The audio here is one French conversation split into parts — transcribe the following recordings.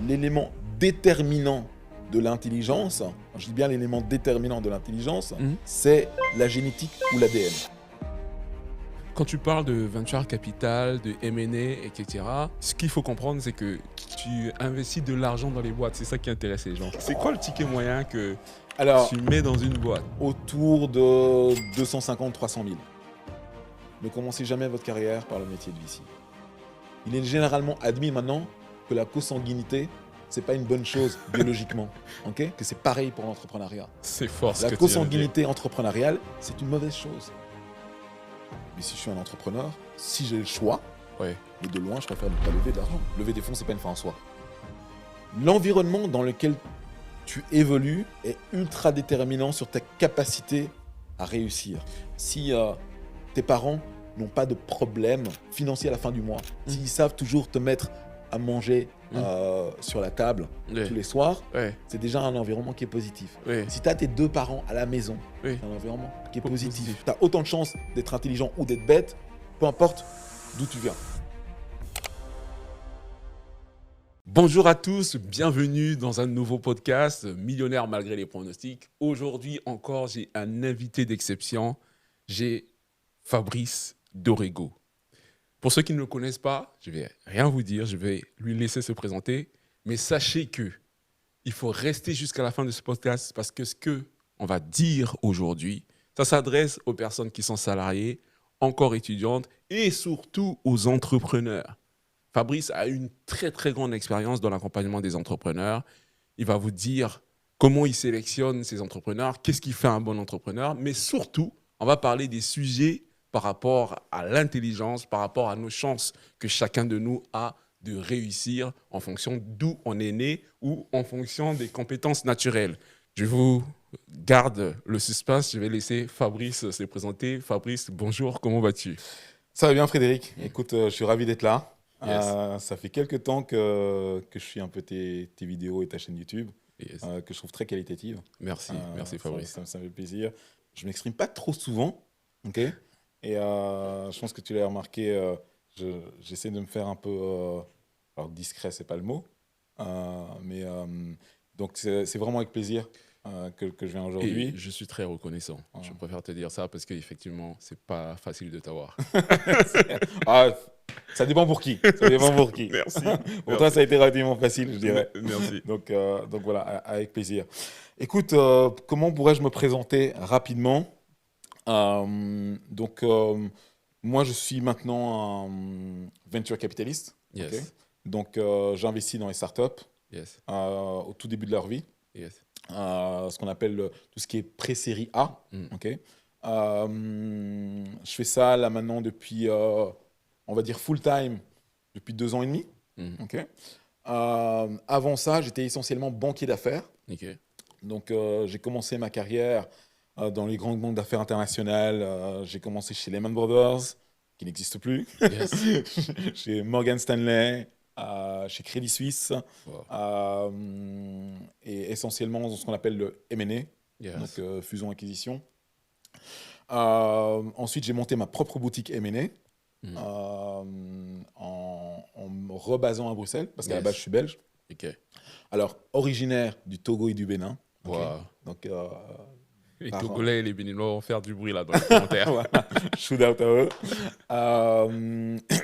l'élément déterminant de l'intelligence, je dis bien l'élément déterminant de l'intelligence, c'est la génétique ou l'ADN. Quand tu parles de venture capital, de M&A, etc., ce qu'il faut comprendre, c'est que tu investis de l'argent dans les boîtes. C'est ça qui intéresse les gens. C'est quoi le ticket moyen que Alors, tu mets dans une boîte? autour de 250-300 000. Ne commencez jamais votre carrière par le métier de VC. Il est généralement admis maintenant que la consanguinité, c'est pas une bonne chose biologiquement, ok? Que c'est pareil pour l'entrepreneuriat. C'est fort ce La que tu viens de dire. consanguinité entrepreneuriale, c'est une mauvaise chose. Mais si je suis un entrepreneur, si j'ai le choix, Ouais. mais de loin, je préfère ne pas lever de l'argent. Lever des fonds, c'est pas une fin en soi. L'environnement dans lequel tu évolues est ultra déterminant sur ta capacité à réussir. Si tes parents n'ont pas de problème financier à la fin du mois, s'ils savent toujours te mettre à manger sur la table Ouais. tous les soirs, Ouais. c'est déjà un environnement qui est positif. Ouais. Si tu as tes deux parents à la maison, Oui. c'est un environnement qui est Positif. positif. Tu as autant de chances d'être intelligent ou d'être bête, peu importe d'où tu viens. Bonjour à tous, bienvenue dans un nouveau podcast, Millionnaire malgré les pronostics. Aujourd'hui encore, j'ai un invité d'exception, j'ai Fabrice Dorego. Pour ceux qui ne le connaissent pas, je vais rien vous dire, je vais lui laisser se présenter, mais sachez que il faut rester jusqu'à la fin de ce podcast parce que ce que on va dire aujourd'hui, ça s'adresse aux personnes qui sont salariées, encore étudiantes et surtout aux entrepreneurs. Fabrice a une très très grande expérience dans l'accompagnement des entrepreneurs. Il va vous dire comment il sélectionne ses entrepreneurs, qu'est-ce qui fait un bon entrepreneur, mais surtout, on va parler des sujets par rapport à l'intelligence, par rapport à nos chances que chacun de nous a de réussir en fonction d'où on est né ou en fonction des compétences naturelles. Je vous garde le suspense, je vais laisser Fabrice se présenter. Fabrice, bonjour, comment vas-tu? Ça va bien Frédéric, écoute, je suis ravi d'être là. Yes. Ça fait quelques temps que je suis un peu tes vidéos et ta chaîne YouTube, Yes. que je trouve très qualitative. Merci, merci Fabrice. Ça me fait plaisir. Je ne m'exprime pas trop souvent, ok? Et je pense que tu l'as remarqué, j'essaie de me faire un peu... alors discret, c'est pas le mot. Donc c'est vraiment avec plaisir que je viens aujourd'hui. Et je suis très reconnaissant. Je préfère te dire ça parce qu'effectivement, c'est pas facile de t'avoir. Ah, ça dépend pour qui. Ça dépend pour qui. Merci. Pour toi, ça a été relativement facile, je dirais. Merci. Donc voilà, avec plaisir. Écoute, comment pourrais-je me présenter rapidement? Moi, je suis maintenant un venture capitaliste. Yes. ok. Donc, j'investis dans les startups Yes. au tout début de leur vie. Yes. Ce qu'on appelle tout ce qui est pré-série A. Mm. ok. Je fais ça là maintenant depuis, on va dire full-time, depuis 2 ans et demi. Mm. ok. Avant ça, j'étais essentiellement banquier d'affaires. Ok. Donc, j'ai commencé ma carrière dans les grandes banques d'affaires internationales. J'ai commencé chez Lehman Brothers, qui n'existe plus, Yes. chez Morgan Stanley, chez Crédit Suisse, Wow. et essentiellement dans ce qu'on appelle le M&A, Yes. donc fusion-acquisition. Ensuite, j'ai monté ma propre boutique M&A en me rebasant à Bruxelles, parce qu'à la Yes. base, je suis belge. Ok. Alors, originaire du Togo et du Bénin. ok. Wow. Donc, Les Par- Togolais et les Béninois vont faire du bruit là dans les commentaires. voilà, shoot out à eux.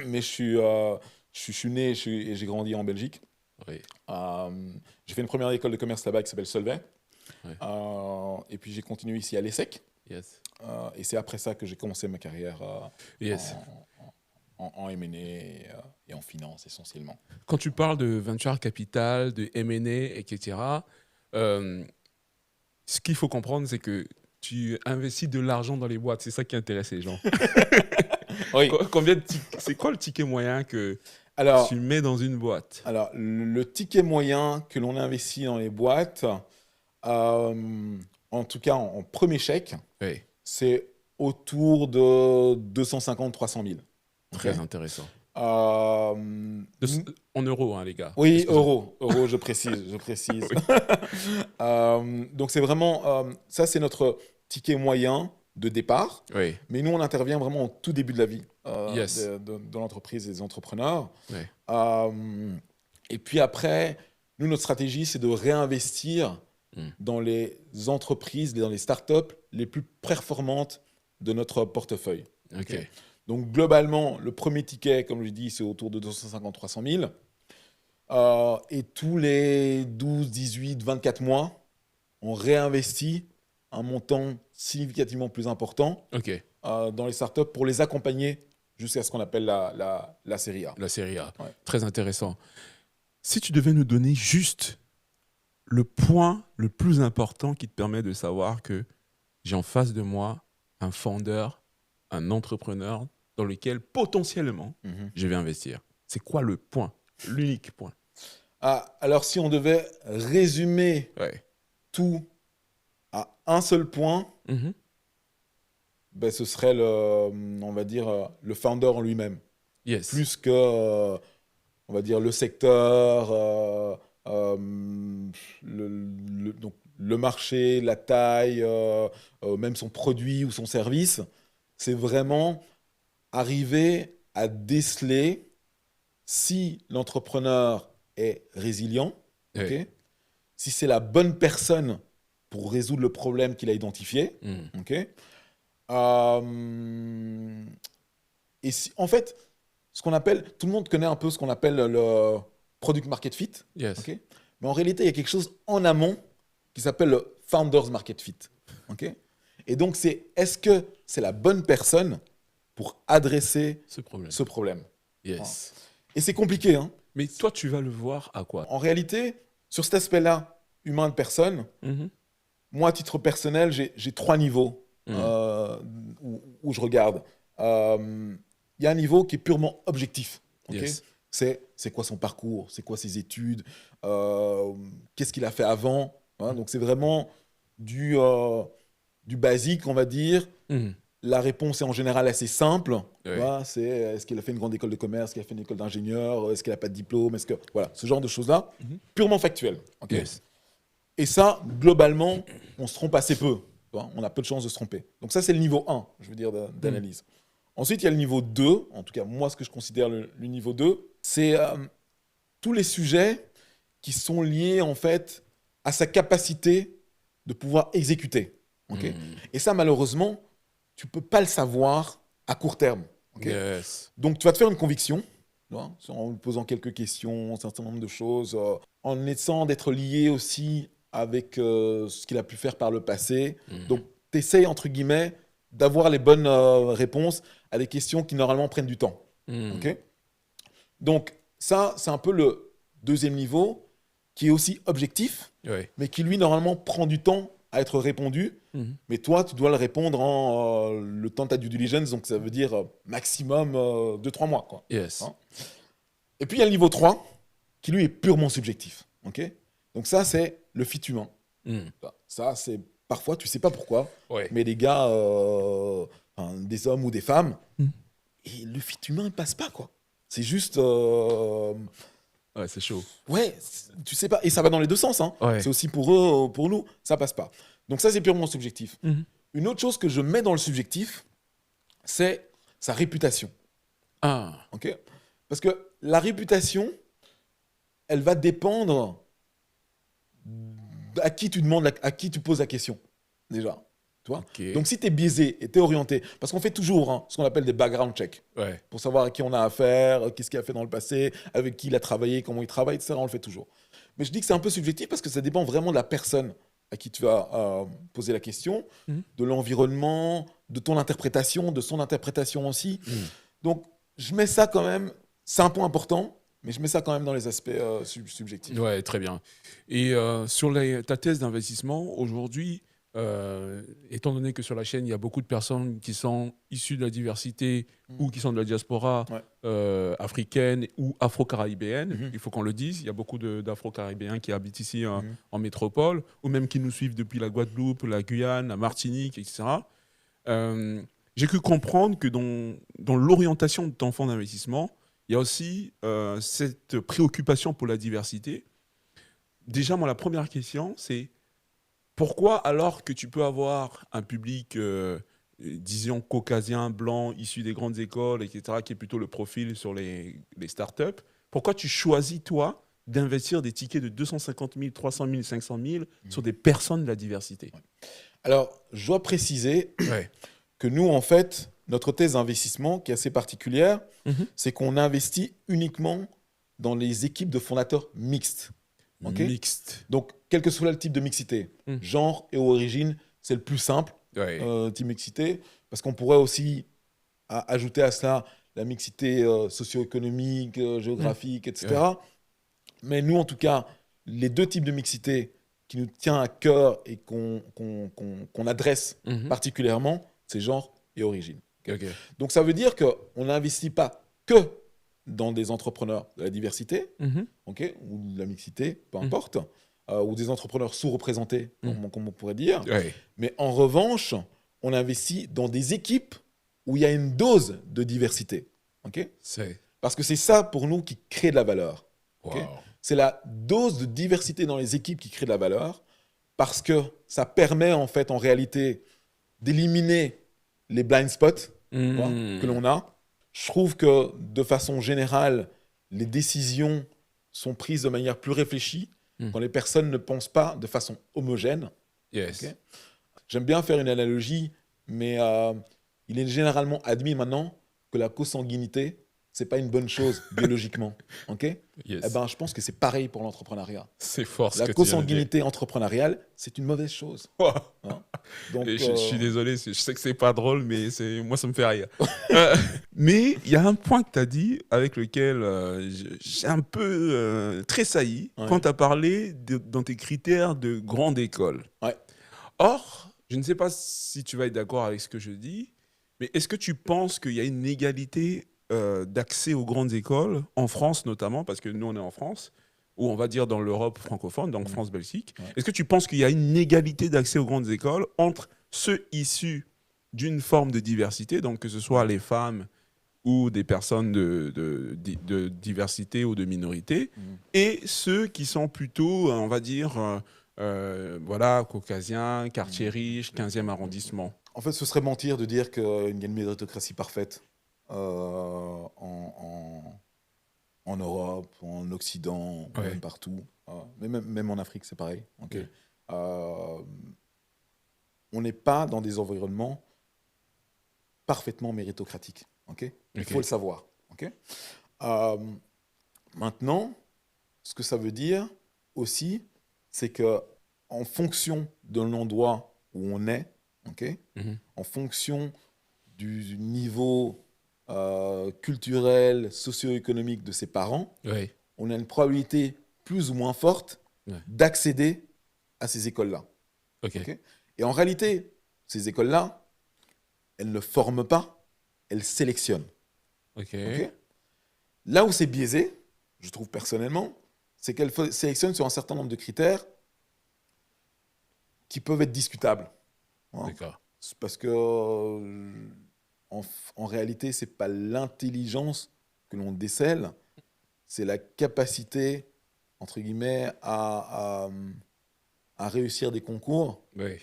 Mais je suis né et j'ai grandi en Belgique. Oui. J'ai fait une première école de commerce là-bas qui s'appelle Solvay. Ouais. Et puis j'ai continué ici à l'ESSEC. Yes. Et c'est après ça que j'ai commencé ma carrière Yes. en M&A et en finance essentiellement. Quand tu parles de venture capital, de M&A, etc., ce qu'il faut comprendre, c'est que tu investis de l'argent dans les boîtes. C'est ça qui intéresse les gens. Oui. C'est quoi le ticket moyen que Alors, tu mets dans une boîte? Alors, le ticket moyen que l'on investit dans les boîtes, en tout cas en premier chèque, Oui. c'est autour de 250-300 000. Très intéressant. Euh, En euros, hein, les gars. oui, Excusez-moi. euros, je précise. Donc, c'est vraiment, ça c'est notre ticket moyen de départ. Oui. Mais nous, on intervient vraiment au tout début de la vie Yes. de l'entreprise et des entrepreneurs. Oui. Et puis après, Nous, notre stratégie, c'est de réinvestir dans les entreprises, dans les startups les plus performantes de notre portefeuille. OK. Donc, globalement, le premier ticket, comme je dis, c'est autour de 250-300 000. Et tous les 12, 18, 24 mois, on réinvestit un montant significativement plus important OK. dans les startups pour les accompagner jusqu'à ce qu'on appelle la série A. La série A. Ouais. Très intéressant. Si tu devais nous donner juste le point le plus important qui te permet de savoir que j'ai en face de moi un founder, un entrepreneur dans lequel potentiellement je vais investir. C'est quoi le point, l'unique point? Alors, si on devait résumer Ouais. tout à un seul point, ben, ce serait on va dire, le founder en lui-même. Yes. Plus que, on va dire, le secteur, donc, le marché, la taille, même son produit ou son service. C'est vraiment arriver à déceler si l'entrepreneur est résilient, Ouais. ok, si c'est la bonne personne pour résoudre le problème qu'il a identifié. Ok. Et en fait, ce qu'on appelle, tout le monde connaît un peu ce qu'on appelle le product market fit. Yes. Okay, mais en réalité, il y a quelque chose en amont qui s'appelle le founders market fit. Okay, et donc, est-ce que c'est la bonne personne pour adresser Ce problème. ce problème? Yes. Et c'est compliqué, hein. Mais toi, tu vas le voir à quoi? En réalité, sur cet aspect-là, humain de personne, moi, à titre personnel, j'ai 3 niveaux où je regarde. Il y a un niveau qui est purement objectif. Okay, Yes. C'est quoi son parcours, c'est quoi ses études, qu'est-ce qu'il a fait avant. Hein, donc, c'est vraiment du basique, on va dire. La réponse est en général assez simple. Ouais. Voilà, c'est est-ce qu'il a fait une grande école de commerce, est-ce qu'il a fait une école d'ingénieur, est-ce qu'il n'a pas de diplôme, voilà, ce genre de choses-là, purement factuel. Okay. Yes. Et ça, globalement, on se trompe assez peu. On a peu de chances de se tromper. Donc ça, c'est le niveau 1, je veux dire, d'analyse. Ensuite, il y a le niveau 2. En tout cas, moi, ce que je considère le niveau 2, c'est tous les sujets qui sont liés, en fait, à sa capacité de pouvoir exécuter. Okay. Et ça, malheureusement, tu ne peux pas le savoir à court terme. Okay. Yes. Donc, tu vas te faire une conviction, en lui posant quelques questions, un certain nombre de choses, en essayant d'être lié aussi avec ce qu'il a pu faire par le passé. Donc, tu essayes, entre guillemets, d'avoir les bonnes réponses à des questions qui, normalement, prennent du temps. Okay. Donc, ça, c'est un peu le deuxième niveau, qui est aussi objectif, mais qui, lui, normalement, prend du temps à être répondu. Mais toi, tu dois le répondre en le temps de ta due diligence, donc ça veut dire maximum 2-3 mois. Quoi. Yes. Hein. Et puis, il y a le niveau 3, qui lui est purement subjectif. Okay, donc ça, c'est le fit humain. Ça, c'est parfois, tu ne sais pas pourquoi, mais des gars, des hommes ou des femmes, et le fit humain ne passe pas. Quoi. C'est juste... Ouais, c'est chaud. Ouais, tu sais pas. Et ça va dans les deux sens. Hein. Ouais. C'est aussi pour eux, pour nous, ça passe pas. Donc ça, c'est purement subjectif. Une autre chose que je mets dans le subjectif, c'est sa réputation. Okay, parce que la réputation, elle va dépendre à qui tu demandes, à qui tu poses la question, déjà. Tu vois. Okay. Donc si tu es biaisé et tu es orienté, parce qu'on fait toujours ce qu'on appelle des background checks, pour savoir à qui on a affaire, qu'est-ce qu'il a fait dans le passé, avec qui il a travaillé, comment il travaille, etc. On le fait toujours. Mais je dis que c'est un peu subjectif parce que ça dépend vraiment de la personne à qui tu vas poser la question, de l'environnement, de ton interprétation, de son interprétation aussi. Donc, je mets ça quand même, c'est un point important, mais je mets ça quand même dans les aspects subjectifs. Ouais, très bien. Et sur ta thèse d'investissement, aujourd'hui, étant donné que sur la chaîne, il y a beaucoup de personnes qui sont issues de la diversité ou qui sont de la diaspora africaine ou afro-caribéenne, il faut qu'on le dise, il y a beaucoup d'afro-caribéens qui habitent ici en métropole, ou même qui nous suivent depuis la Guadeloupe, la Guyane, la Martinique, etc. J'ai cru comprendre que dans l'orientation de ton fonds d'investissement, il y a aussi cette préoccupation pour la diversité. Déjà, moi, la première question, c'est pourquoi, alors que tu peux avoir un public, disons, caucasien, blanc, issu des grandes écoles, etc., qui est plutôt le profil sur les startups, pourquoi tu choisis, toi, d'investir des tickets de 250 000, 300 000, 500 000 sur des personnes de la diversité? Alors, je dois préciser Ouais. que nous, en fait, notre thèse d'investissement, qui est assez particulière, Mhm. c'est qu'on investit uniquement dans les équipes de fondateurs mixtes. Ok. Mixte. Donc, quel que soit le type de mixité, genre et origine, c'est le plus simple, Ouais. type mixité, parce qu'on pourrait aussi ajouter à cela la mixité socio-économique, géographique, etc. Mais nous, en tout cas, les deux types de mixité qui nous tient à cœur et qu'on adresse Mhm. particulièrement, c'est genre et origine. Ok. Donc, ça veut dire qu'on n'investit pas que dans des entrepreneurs de la diversité, Mhm. ok, ou de la mixité, peu importe, ou des entrepreneurs sous-représentés, comme on pourrait dire. Ouais. Mais en revanche, on investit dans des équipes où il y a une dose de diversité. Ok. C'est. Parce que c'est ça, pour nous, qui crée de la valeur. Ok. Wow. C'est la dose de diversité dans les équipes qui crée de la valeur, parce que ça permet, en fait, en réalité, d'éliminer les blind spots que l'on a. Je trouve que, de façon générale, les décisions sont prises de manière plus réfléchie quand les personnes ne pensent pas de façon homogène. Yes. Ok. J'aime bien faire une analogie, mais il est généralement admis maintenant que la consanguinité, c'est pas une bonne chose biologiquement. Ok. Yes. Eh ben, je pense que c'est pareil pour l'entrepreneuriat. C'est fort ce La que tu viens de dire. consanguinité entrepreneuriale, c'est une mauvaise chose. Wow. Hein. Donc, Et je suis désolé, je sais que c'est pas drôle, mais moi, ça me fait rire. Mais il y a un point que tu as dit avec lequel j'ai un peu tressailli quand tu as parlé dans tes critères de grande école. Ouais. Or, je ne sais pas si tu vas être d'accord avec ce que je dis, mais est-ce que tu penses qu'il y a une égalité d'accès aux grandes écoles, en France notamment, parce que nous, on est en France, ou on va dire dans l'Europe francophone, donc France-Belgique. Ouais. Est-ce que tu penses qu'il y a une égalité d'accès aux grandes écoles entre ceux issus d'une forme de diversité, donc que ce soit les femmes ou des personnes de diversité ou de minorité, et ceux qui sont plutôt, on va dire, voilà, caucasiens, quartier riche, 15e arrondissement? En fait, ce serait mentir de dire qu'il y a une méritocratie parfaite en Europe, en Occident, Ouais. même partout. Mais même en Afrique, c'est pareil. Ok. Ouais. On n'est pas dans des environnements parfaitement méritocratiques. Ok. Il Ok. faut le savoir. Ok. Maintenant, ce que ça veut dire aussi, c'est que en fonction de l'endroit où on est, ok, en fonction du niveau culturel, socio-économique de ses parents, Ouais. on a une probabilité plus ou moins forte d'accéder à ces écoles-là. Ok. Ok. Et en réalité, ces écoles-là, elles ne forment pas, elles sélectionnent. Ok. Ok. Là où c'est biaisé, je trouve personnellement, c'est qu'elles sélectionnent sur un certain nombre de critères qui peuvent être discutables. Hein. D'accord. C'est parce que, en réalité, ce n'est pas l'intelligence que l'on décèle, c'est la capacité, entre guillemets, à réussir des concours. Ouais.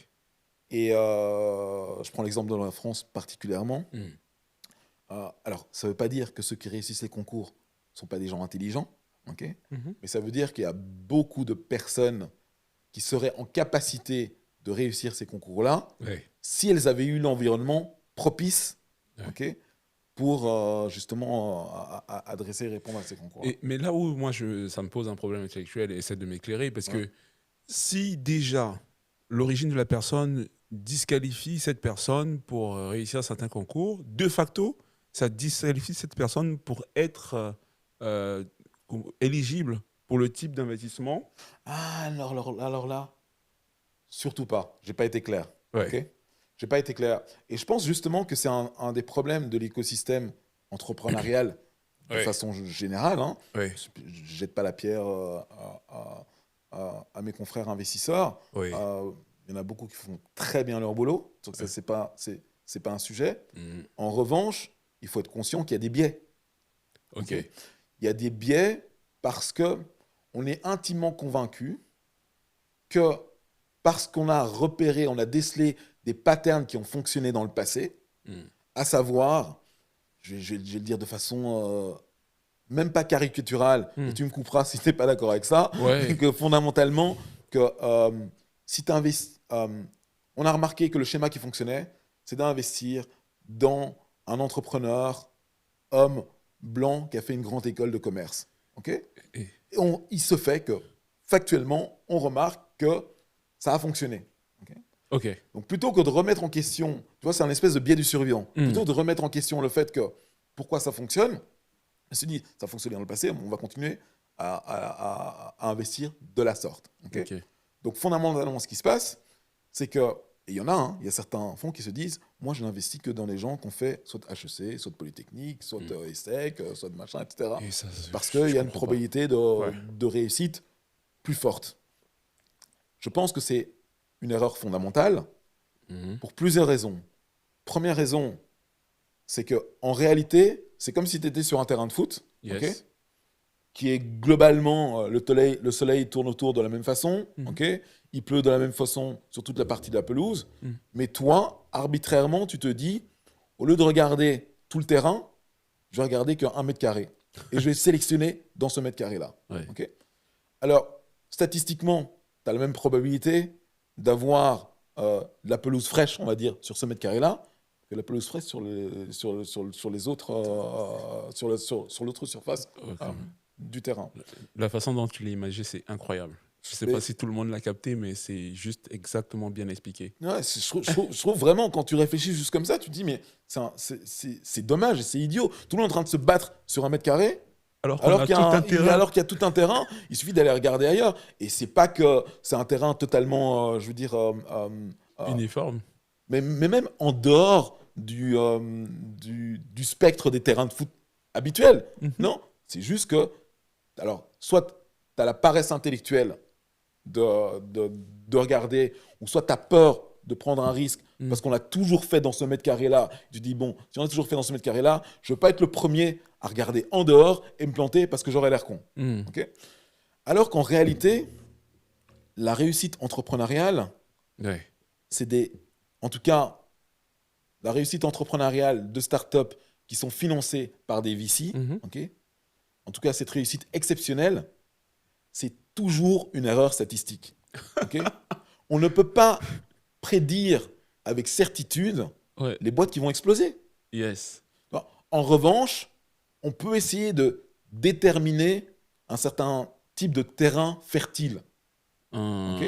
Et je prends l'exemple de la France particulièrement. Alors, ça ne veut pas dire que ceux qui réussissent les concours ne sont pas des gens intelligents, okay. Mais ça veut dire qu'il y a beaucoup de personnes qui seraient en capacité de réussir ces concours-là si elles avaient eu l'environnement propice okay, pour justement adresser et répondre à ces concours. Mais là où moi, ça me pose un problème intellectuel et essaie de m'éclairer, parce que si déjà l'origine de la personne disqualifie cette personne pour réussir certains concours, de facto, ça disqualifie cette personne pour être éligible pour le type d'investissement. Ah, alors là, surtout pas. J'ai pas été clair. Ouais. Okay. J'ai pas été clair. Et je pense justement que c'est un des problèmes de l'écosystème entrepreneurial de façon générale. Hein. Je jette pas la pierre à mes confrères investisseurs. Il y en a beaucoup qui font très bien leur boulot. Donc ça, c'est pas un sujet. En revanche, il faut être conscient qu'il y a des biais. Okay. Il y a des biais parce que on est intimement convaincu que parce qu'on a repéré, on a décelé des patterns qui ont fonctionné dans le passé, à savoir, je vais le dire de façon même pas caricatural, et tu me couperas si tu n'es pas d'accord avec ça, Ouais. que fondamentalement, que si tu investis, on a remarqué que le schéma qui fonctionnait, c'est d'investir dans un entrepreneur, homme, blanc, qui a fait une grande école de commerce. Ok ? Et- Il se fait que, factuellement, on remarque que ça a fonctionné. Ok. Donc plutôt que de remettre en question, tu vois, c'est un espèce de biais du survivant, plutôt que de remettre en question le fait que pourquoi ça fonctionne, on se dit, ça a fonctionné dans le passé, on va continuer à investir de la sorte. Ok. Donc fondamentalement, ce qui se passe, c'est que, et il y en a, hein, il y a certains fonds qui se disent, moi je n'investis que dans les gens qui ont fait soit HEC, soit Polytechnique, soit ESSEC, soit de machin, etc. Et ça, Parce je qu'il y a une comprends pas. probabilité de réussite plus forte. Je pense que c'est une erreur fondamentale pour plusieurs raisons. Première raison, c'est qu'en réalité, c'est comme si tu étais sur un terrain de foot, Yes. ok, qui est globalement, le soleil tourne autour de la même façon, ok, il pleut de la même façon sur toute la partie de la pelouse, mais toi, arbitrairement, tu te dis, au lieu de regarder tout le terrain, je vais regarder qu'un mètre carré. Et je vais sélectionner dans ce mètre carré-là. Ouais. ok. Alors, statistiquement, tu as la même probabilité d'avoir de la pelouse fraîche, on va dire, sur ce mètre carré-là, que la pelouse fraîche sur les autres, sur l'autre surface du terrain. La façon dont tu l'as imagé, c'est incroyable. Je ne sais Mais- pas si tout le monde l'a capté, mais c'est juste exactement bien expliqué. Ouais, je trouve vraiment, quand tu réfléchis juste comme ça, tu te dis, mais c'est dommage, c'est idiot. Tout le monde est en train de se battre sur un mètre carré, Alors qu'on alors a qu'il y tout a un terrain alors qu'il y a tout un terrain, il suffit d'aller regarder ailleurs. Et c'est pas que c'est un terrain totalement, je veux dire, uniforme. mais même en dehors du spectre des terrains de foot habituels. Non, c'est juste que, alors, soit tu as la paresse intellectuelle de regarder, ou soit tu as peur de prendre un risque parce qu'on l'a toujours fait dans ce mètre carré-là. Tu dis, bon, si on a toujours fait dans ce mètre carré-là, je ne veux pas être le premier à regarder en dehors et me planter parce que j'aurais l'air con. Ok. Alors qu'en réalité, la réussite entrepreneuriale, Ouais. en tout cas, la réussite entrepreneuriale de start-up qui sont financées par des VC, ok. En tout cas, cette réussite exceptionnelle, c'est toujours une erreur statistique. ok. On ne peut pas prédire avec certitude Ouais. les boîtes qui vont exploser. Yes. Bon, en revanche, on peut essayer de déterminer un certain type de terrain fertile. ok.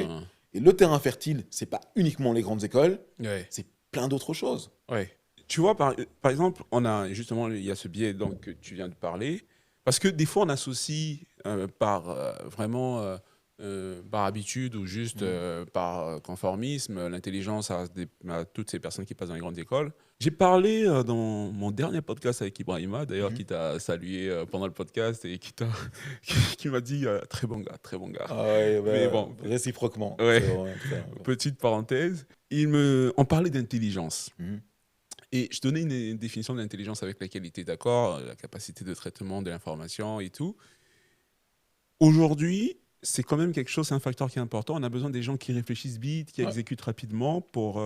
Et le terrain fertile, c'est pas uniquement les grandes écoles, Ouais. c'est plein d'autres choses. Ouais. Tu vois, par exemple, on a justement, il y a ce biais donc, que tu viens de parler, parce que des fois, on associe vraiment par habitude ou juste par conformisme l'intelligence à toutes ces personnes qui passent dans les grandes écoles. J'ai parlé dans mon dernier podcast avec Ibrahima, d'ailleurs, qui t'a salué pendant le podcast et qui m'a dit très bon gars, très bon gars. Ah ouais, Mais bon, réciproquement. Ouais. C'est vraiment ça. Petite parenthèse, on parlait d'intelligence. Et je donnais une définition de l'intelligence avec laquelle il était d'accord, la capacité de traitement de l'information et tout. Aujourd'hui, c'est quand même quelque chose, c'est un facteur qui est important. On a besoin des gens qui réfléchissent vite, qui exécutent rapidement pour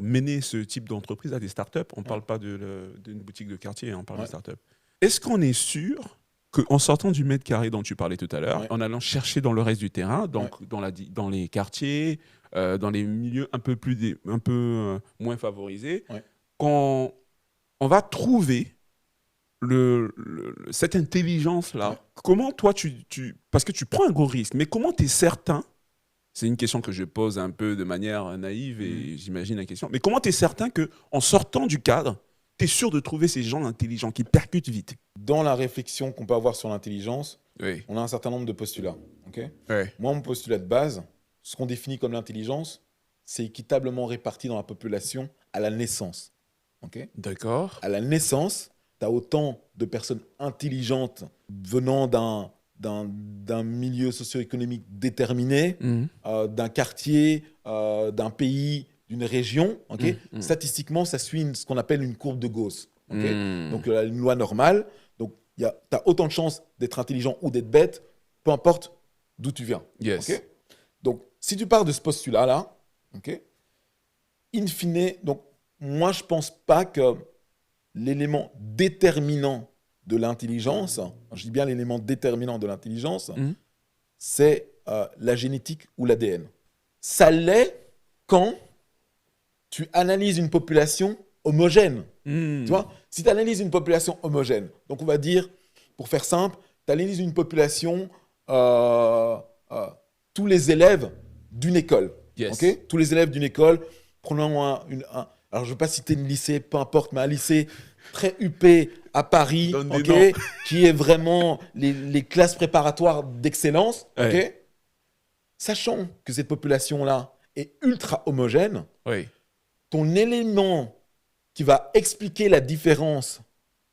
mener ce type d'entreprise à des startups. On ne parle pas d'une boutique de quartier, on parle de startup. Est-ce qu'on est sûr qu'en sortant du mètre carré dont tu parlais tout à l'heure, en allant chercher dans le reste du terrain, donc dans les quartiers, dans les milieux un peu moins favorisés, qu'on va trouver cette intelligence-là? Comment toi, parce que tu prends un gros risque, mais comment tu es certain, c'est une question que je pose un peu de manière naïve et j'imagine la question, mais comment tu es certain qu'en sortant du cadre, tu es sûr de trouver ces gens intelligents qui percutent vite? Dans la réflexion qu'on peut avoir sur l'intelligence, Oui. on a un certain nombre de postulats. ok. Ouais. Moi, mon postulat de base, ce qu'on définit comme l'intelligence, c'est équitablement réparti dans la population à la naissance. ok. D'accord. À la naissance, tu as autant de personnes intelligentes venant d'un milieu socio-économique déterminé, d'un quartier, d'un pays, d'une région. ok. Statistiquement, ça suit ce qu'on appelle une courbe de Gauss. ok. Donc, une loi normale. Donc, tu as autant de chances d'être intelligent ou d'être bête, peu importe d'où tu viens. Yes. ok. Donc, si tu pars de ce postulat-là, ok, in fine, donc, moi, je ne pense pas que l'élément déterminant de l'intelligence, je dis bien l'élément déterminant de l'intelligence, Mhm. c'est la génétique ou l'ADN. Ça l'est quand tu analyses une population homogène. Hmm. Tu vois, si tu analyses une population homogène, donc on va dire, pour faire simple, tu analyses une population, euh, euh, tous les élèves d'une école. Yes. Ok, tous les élèves d'une école, prenons alors je ne vais pas citer un lycée, peu importe, mais un lycée très huppé à Paris, Donne des ok, noms. qui est vraiment les classes préparatoires d'excellence. Ok, Ouais. sachant que cette population-là est ultra homogène, Oui. ton élément qui va expliquer la différence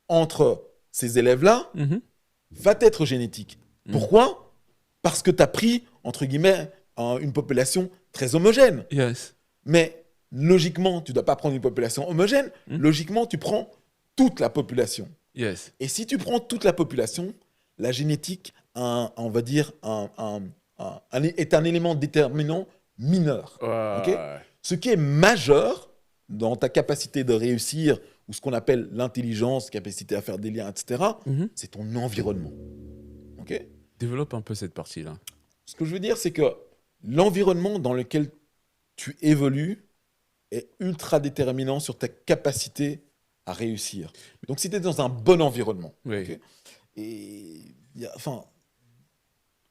entre ces élèves-là Mhm. va être génétique. Mhm. Pourquoi ? Parce que tu as pris, entre guillemets, une population très homogène. Yes. Mais logiquement, tu ne dois pas prendre une population homogène. Mhm. Logiquement, tu prends toute la population. Yes. Et si tu prends toute la population, la génétique, on va dire, est un élément déterminant mineur. Ok ? Ouais. Ce qui est majeur dans ta capacité de réussir, ou ce qu'on appelle l'intelligence, capacité à faire des liens, etc., Mhm. c'est ton environnement. Ok ? Développe un peu cette partie-là. Ce que je veux dire, c'est que l'environnement dans lequel tu évolues est ultra déterminant sur ta capacité à réussir. Donc, si tu es dans un bon environnement, Oui. ok, et enfin,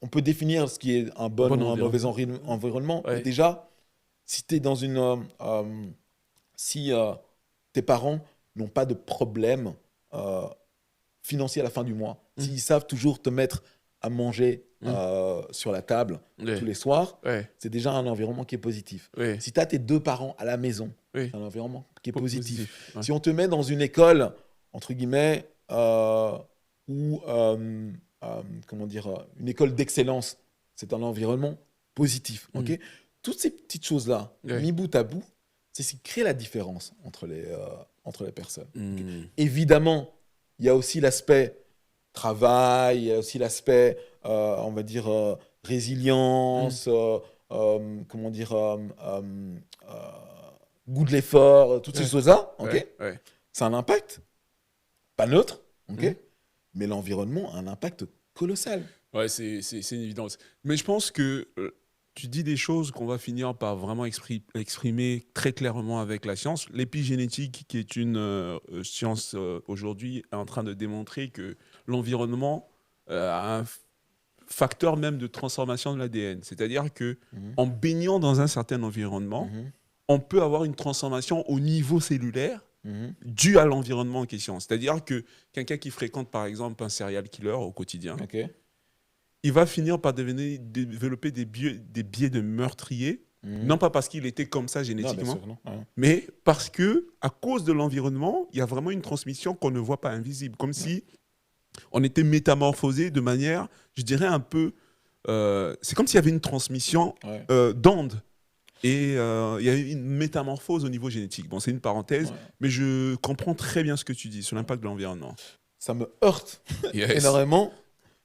on peut définir ce qui est un bon ou un mauvais environnement. Ouais. Mais déjà, si tu es dans une. Si tes parents n'ont pas de problème financier à la fin du mois, s'ils savent toujours te mettre à manger sur la table Ouais. tous les soirs, Ouais. c'est déjà un environnement qui est positif. Ouais. Si tu as tes deux parents à la maison, Oui. c'est un environnement qui est positif. Ouais. Si on te met dans une école, entre guillemets, ou comment dire, une école d'excellence, c'est un environnement positif. Mm. Ok. Toutes ces petites choses-là, Ouais. mis bout à bout, c'est ce qui crée la différence entre les personnes. Mm. Évidemment, il y a aussi l'aspect travail, il y a aussi l'aspect, on va dire, résilience, comment dire, goût de l'effort, toutes ces Ouais. choses-là, ok. Ouais. Ouais. Ça a un impact, pas neutre, ok, Mhm. mais l'environnement a un impact colossal. Ouais, c'est une évidence. Mais je pense que tu dis des choses qu'on va finir par vraiment exprimer très clairement avec la science. L'épigénétique, qui est une science aujourd'hui, est en train de démontrer que l'environnement a un facteur même de transformation de l'ADN. C'est-à-dire que Mhm. en baignant dans un certain environnement, Mhm. on peut avoir une transformation au niveau cellulaire Mhm. due à l'environnement en question. C'est-à-dire que quelqu'un qui fréquente par exemple un serial killer au quotidien, Ok. il va finir par développer des biais de meurtrier, Mhm. non pas parce qu'il était comme ça Non, bien génétiquement, sûr, non. Ouais. mais parce que à cause de l'environnement, il y a vraiment une transmission qu'on ne voit pas invisible, comme si on était métamorphosé de manière, je dirais un peu, c'est comme s'il y avait une transmission Ouais. d'ondes. Et il y a une métamorphose au niveau génétique. Bon, c'est une parenthèse, Ouais. mais je comprends très bien ce que tu dis sur l'impact de l'environnement. Ça me heurte énormément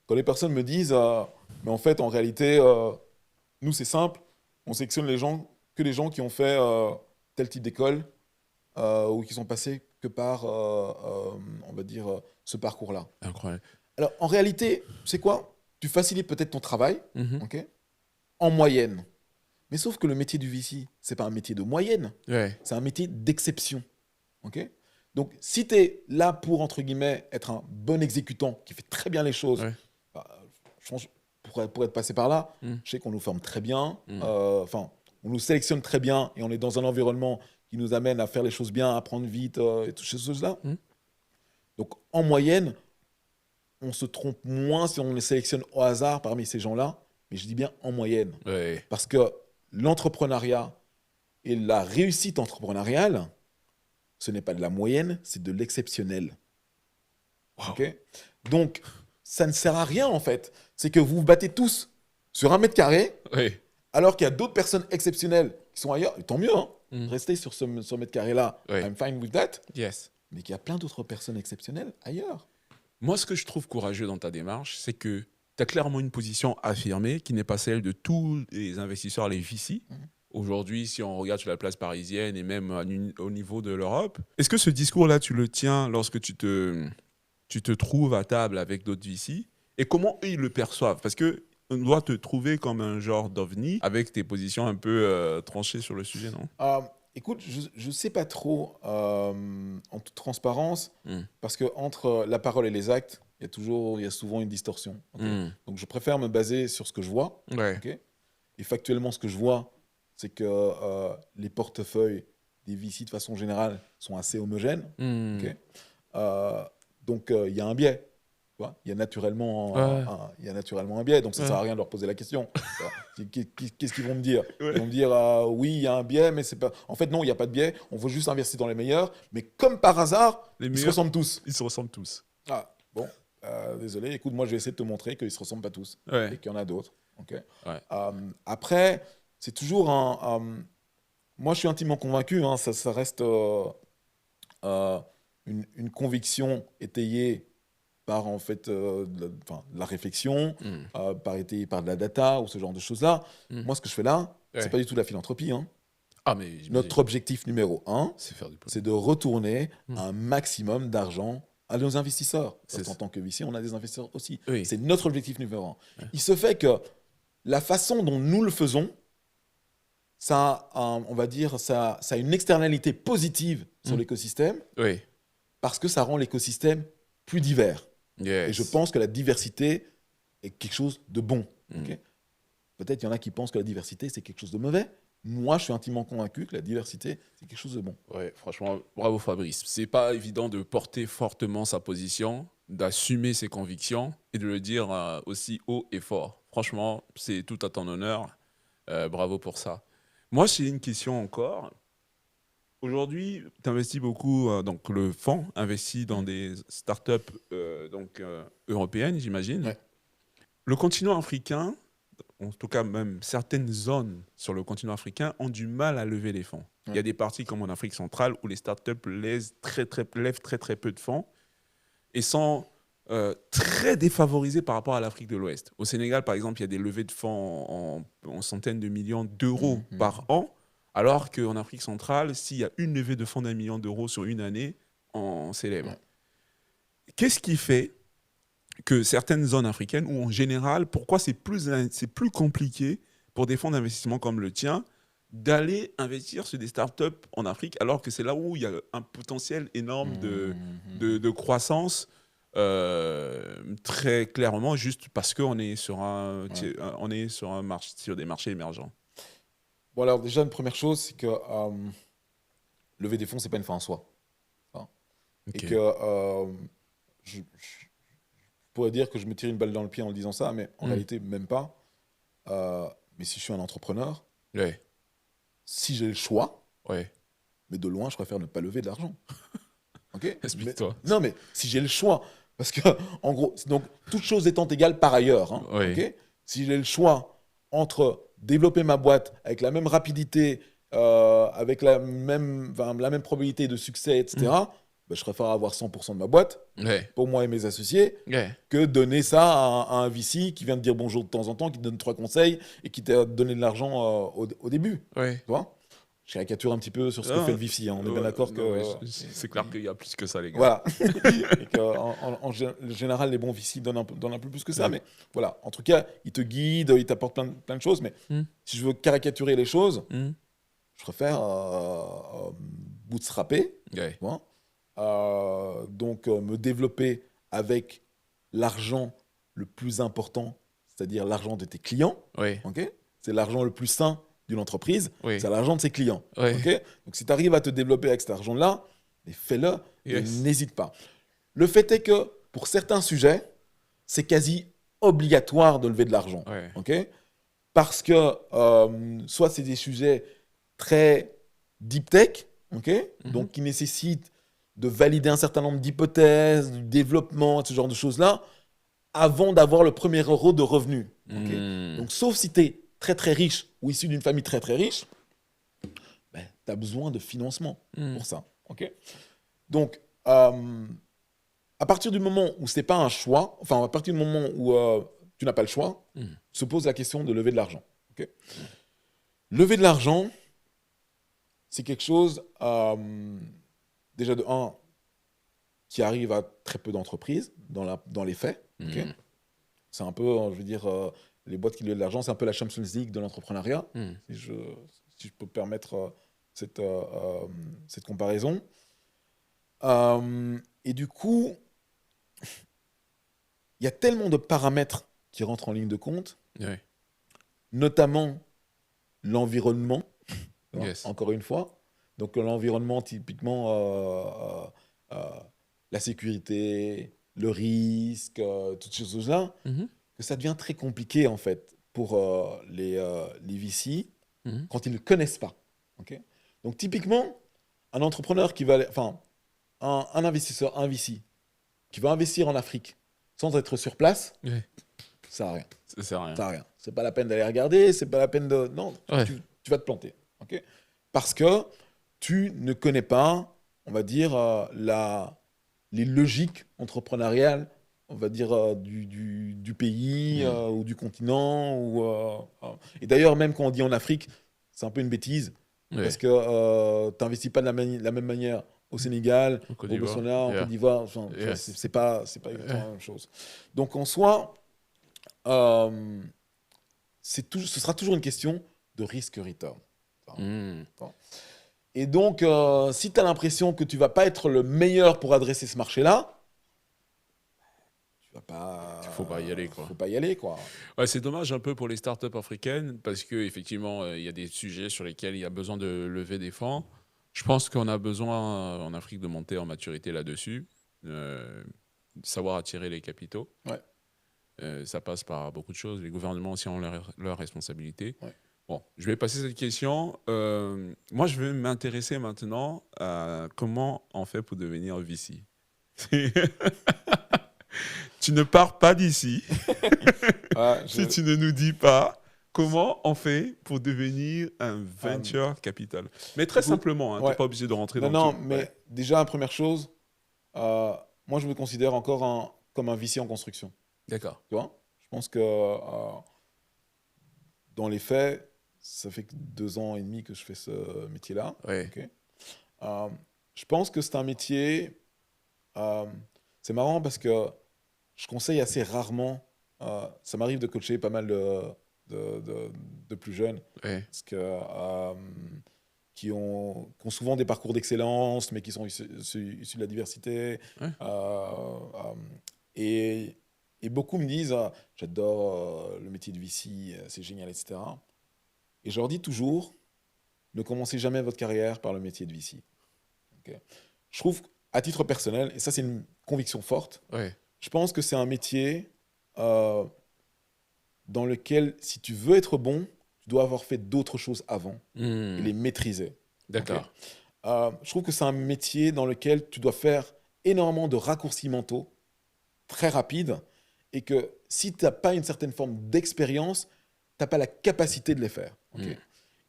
quand les personnes me disent mais en fait, en réalité, nous, c'est simple, on sélectionne les gens qui ont fait tel type d'école ou qui sont passés que par, on va dire, ce parcours-là. Incroyable. Alors, en réalité, c'est quoi ? Tu facilites peut-être ton travail, Mhm. ok, en moyenne. Mais sauf que le métier du VC, c'est pas un métier de moyenne, Ouais. c'est un métier d'exception. Ok. Donc, si tu es là pour, entre guillemets, être un bon exécutant qui fait très bien les choses, Ouais. bah, je pense, pour être passé par là, Mm. je sais qu'on nous forme très bien, Mm. enfin, on nous sélectionne très bien et on est dans un environnement qui nous amène à faire les choses bien, à apprendre vite et toutes ces choses-là. Mm. Donc, en moyenne, on se trompe moins si on les sélectionne au hasard parmi ces gens-là, mais je dis bien en moyenne. Ouais. Parce que l'entrepreneuriat et la réussite entrepreneuriale, ce n'est pas de la moyenne, c'est de l'exceptionnel. Wow. Ok. Donc, ça ne sert à rien en fait. C'est que vous vous battez tous sur 1 mètre carré, Ouais. alors qu'il y a d'autres personnes exceptionnelles qui sont ailleurs. Et tant mieux, hein. Mm. Restez sur ce mètre carré-là. Ouais. I'm fine with that. Yes. Mais qu'il y a plein d'autres personnes exceptionnelles ailleurs. Moi, ce que je trouve courageux dans ta démarche, c'est que tu as clairement une position affirmée qui n'est pas celle de tous les investisseurs, les VC. Mhm. Aujourd'hui, si on regarde sur la place parisienne et même au niveau de l'Europe, est-ce que ce discours-là, tu le tiens lorsque tu tu te trouves à table avec d'autres VC et comment eux, ils le perçoivent? Parce que on doit te trouver comme un genre d'ovni avec tes positions un peu tranchées sur le sujet, non? Écoute, je ne sais pas trop, en toute transparence, Hmm. parce que entre la parole et les actes, il y a souvent une distorsion. Ok. Hmm. Donc, je préfère me baser sur ce que je vois. Ouais. Ok. Et factuellement, ce que je vois, c'est que les portefeuilles des VC, de façon générale, sont assez homogènes. Hmm. Ok. Euh, donc, il y a un biais. Tu vois. Il y a Ouais. il y a naturellement un biais, donc ça ne Ouais. sert à rien de leur poser la question. Tu vois. Qu'est-ce qu'ils vont me dire? Ouais. Ils vont me dire oui, il y a un biais, mais c'est pas. En fait, non, il n'y a pas de biais. On veut juste investir dans les meilleurs. Mais comme par hasard, Les ils se meilleurs, ressemblent tous. ils se ressemblent tous. Ah, bon, désolé. Écoute, moi, je vais essayer de te montrer qu'ils ne se ressemblent pas tous Ouais. et qu'il y en a d'autres. Ok. Ouais. Après, c'est toujours moi, je suis intimement convaincu. Hein, ça reste euh, une conviction étayée par en fait de la réflexion, Hmm. étayée par de la data ou ce genre de choses-là. Hmm. Moi, ce que je fais là, Ouais. c'est pas du tout de la philanthropie. Hein. Ah, mais j'imagine. Notre objectif numéro un, C'est faire du pognon. c'est de retourner Hmm. un maximum d'argent à nos investisseurs. C'est Parce qu'en ça. tant que VC, on a des investisseurs aussi. Oui. C'est notre objectif numéro un. Ouais. Il se fait que la façon dont nous le faisons, on va dire, ça a une externalité positive sur Hmm. l'écosystème Oui. parce que ça rend l'écosystème plus divers. Yes. Et je pense que la diversité est quelque chose de bon. Hmm. Ok. Peut-être qu'il y en a qui pensent que la diversité, c'est quelque chose de mauvais. Moi, je suis intimement convaincu que la diversité, c'est quelque chose de bon. Ouais, franchement, bravo Fabrice. C'est pas évident de porter fortement sa position, d'assumer ses convictions et de le dire aussi haut et fort. Franchement, c'est tout à ton honneur. Bravo pour ça. Moi, j'ai une question encore. Aujourd'hui, tu investis beaucoup, donc le fonds investit dans des startups européennes, j'imagine. Ouais. Le continent africain, en tout cas même certaines zones sur le continent africain, ont du mal à lever les fonds. Il y a des parties comme en Afrique centrale où les startups lèvent très très peu de fonds et sont très défavorisées par rapport à l'Afrique de l'Ouest. Au Sénégal, par exemple, il y a des levées de fonds en centaines de millions d'euros par an, alors qu'en Afrique centrale, s'il y a une levée de fonds d'1 million d'euros sur une année, on célèbre. Ouais. Qu'est-ce qui fait que certaines zones africaines, ou en général, pourquoi c'est plus compliqué pour des fonds d'investissement comme le tien d'aller investir sur des startups en Afrique, alors que c'est là où il y a un potentiel énorme de croissance, très clairement, juste parce qu'on est sur sur des marchés émergents. Bon, alors déjà, une première chose, c'est que lever des fonds, c'est pas une fin en soi. Hein. Ok. Et que je pourrais dire que je me tire une balle dans le pied en le disant ça, mais en réalité, même pas. Mais si je suis un entrepreneur, Ouais, si j'ai le choix, ouais. mais de loin, je préfère ne pas lever de l'argent. Ok. Explique-toi. Non, mais si j'ai le choix, parce que, en gros, donc, toutes choses étant égales par ailleurs, hein, Oui. ok, si j'ai le choix entre développer ma boîte avec la même rapidité, avec la même probabilité de succès, etc., ben, je préfère avoir 100% de ma boîte, Ouais, pour moi et mes associés, ouais. que donner ça à un VC qui vient te dire bonjour de temps en temps, qui te donne 3 conseils et qui t'a donné de l'argent au début. Ouais. Tu vois? Je caricature un petit peu sur ce que fait le VC. Hein. On est bien d'accord que. Non, mais c'est clair qu'il y a plus que ça, les gars. Voilà. Et en général, les bons VC donnent un peu plus que ça. Mais voilà. En tout cas, ils te guident, ils t'apportent plein de choses. Mais si je veux caricaturer les choses, je préfère bootstrapper. Ouais. Tu vois. Donc, me développer avec l'argent le plus important, c'est-à-dire l'argent de tes clients. Ouais. Ok. C'est l'argent le plus sain d'une entreprise, Oui. c'est l'argent de ses clients. Oui. Ok. Donc, si tu arrives à te développer avec cet argent-là, mais fais-le et Yes. n'hésite pas. Le fait est que pour certains sujets, c'est quasi obligatoire de lever de l'argent. Ouais. Ok. Parce que soit c'est des sujets très deep tech, ok, donc qui nécessitent de valider un certain nombre d'hypothèses, du développement, ce genre de choses-là, avant d'avoir le premier euro de revenu. Ok. Donc, sauf si tu es très très riche ou issu d'une famille très très riche, ben, tu as besoin de financement pour ça. Ok. Donc, à partir du moment où c'est pas un choix, enfin à partir du moment où tu n'as pas le choix, se pose la question de lever de l'argent. Ok. Lever de l'argent, c'est quelque chose, déjà de un, qui arrive à très peu d'entreprises dans les faits. Ok. C'est un peu, je veux dire, les boîtes qui lèvent de l'argent, c'est un peu la Champions League de l'entrepreneuriat, si je peux permettre cette comparaison. Et du coup, il y a tellement de paramètres qui rentrent en ligne de compte, Ouais. notamment l'environnement, Yes. encore une fois. Donc l'environnement, typiquement, la sécurité, le risque, toutes ces choses-là, Mhm. que ça devient très compliqué, en fait, pour les VC Mhm. quand ils ne connaissent pas. Ok. Donc typiquement, un entrepreneur qui va... Enfin, un investisseur, un VC, qui va investir en Afrique sans être sur place, Ouais. ça n'a rien. Ça sert à rien. Ça n'a rien. C'est pas la peine d'aller regarder, c'est pas la peine de... Non, Ouais. tu vas te planter. Ok. Parce que tu ne connais pas, on va dire, les logiques entrepreneuriales, on va dire, du pays ou du continent. Et d'ailleurs, même quand on dit en Afrique, c'est un peu une bêtise, Ouais. parce que tu n'investis pas de la même manière au Sénégal, Au Côte au d'Ivoire. Botswana, en Yeah. Côte d'Ivoire. Enfin, Yes. c'est pas exactement la même chose. Donc, en soi, euh, ce sera toujours une question de risque-return. Mm. Et donc, si tu as l'impression que tu vas pas être le meilleur pour adresser ce marché-là, tu vas pas... Faut pas y aller, quoi. Faut pas y aller, quoi. Ouais, c'est dommage un peu pour les startups africaines parce qu'effectivement, il y a des sujets sur lesquels il y a besoin de lever des fonds. Je pense qu'on a besoin en Afrique de monter en maturité là-dessus, savoir attirer les capitaux. Ouais. Ça passe par beaucoup de choses. Les gouvernements aussi ont leur responsabilité. Ouais. Bon, je vais passer cette question. Moi, je vais m'intéresser maintenant à comment on fait pour devenir VC. Tu ne pars pas d'ici si tu ne nous dis pas comment on fait pour devenir un venture capital. Mais très simplement, tu n'es pas obligé de rentrer dans Non, tout. mais déjà, la première chose, moi, je me considère encore comme un VC en construction. D'accord. Tu vois? Je pense que dans les faits, ça fait que 2 ans et demi que je fais ce métier-là. Ouais. Okay. Je pense que c'est un métier... c'est marrant parce que je conseille assez rarement... ça m'arrive de coacher pas mal de plus jeunes. Ouais. Parce que, qui ont souvent des parcours d'excellence, mais qui sont issus de la diversité. Ouais. Et beaucoup me disent j'adore le métier de VC, c'est génial, etc. Et je leur dis toujours ne commencez jamais votre carrière par le métier de VC. Okay. Je trouve, à titre personnel, et ça c'est une conviction forte, Ouais. je pense que c'est un métier dans lequel, si tu veux être bon, tu dois avoir fait d'autres choses avant et les maîtriser. D'accord. Okay. Je trouve que c'est un métier dans lequel tu dois faire énormément de raccourcis mentaux très rapides et que si tu n'as pas une certaine forme d'expérience, tu n'as pas la capacité de les faire. Okay.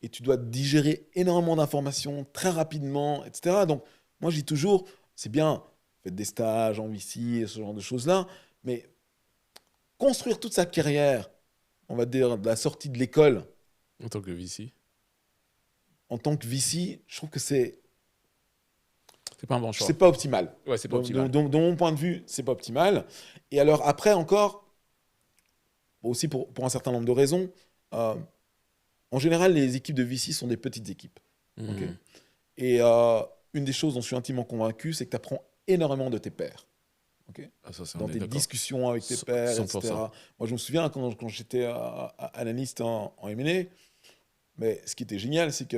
Et tu dois digérer énormément d'informations très rapidement, etc. Donc, moi, je dis toujours, c'est bien, faites des stages en VC et ce genre de choses-là, mais construire toute sa carrière, on va dire, de la sortie de l'école. En tant que VC. En tant que VC, je trouve que c'est pas un bon choix. C'est pas optimal. Ouais, c'est pas optimal. De mon point de vue, c'est pas optimal. Et alors après encore, aussi pour un certain nombre de raisons, en général, les équipes de VC sont des petites équipes. Okay. Et une des choses dont je suis intimement convaincu, c'est que tu apprends énormément de tes pairs. Okay. Dans tes discussions avec tes pairs, 100%. Etc. Moi, je me souviens quand j'étais analyste en M&A, mais ce qui était génial, c'est que,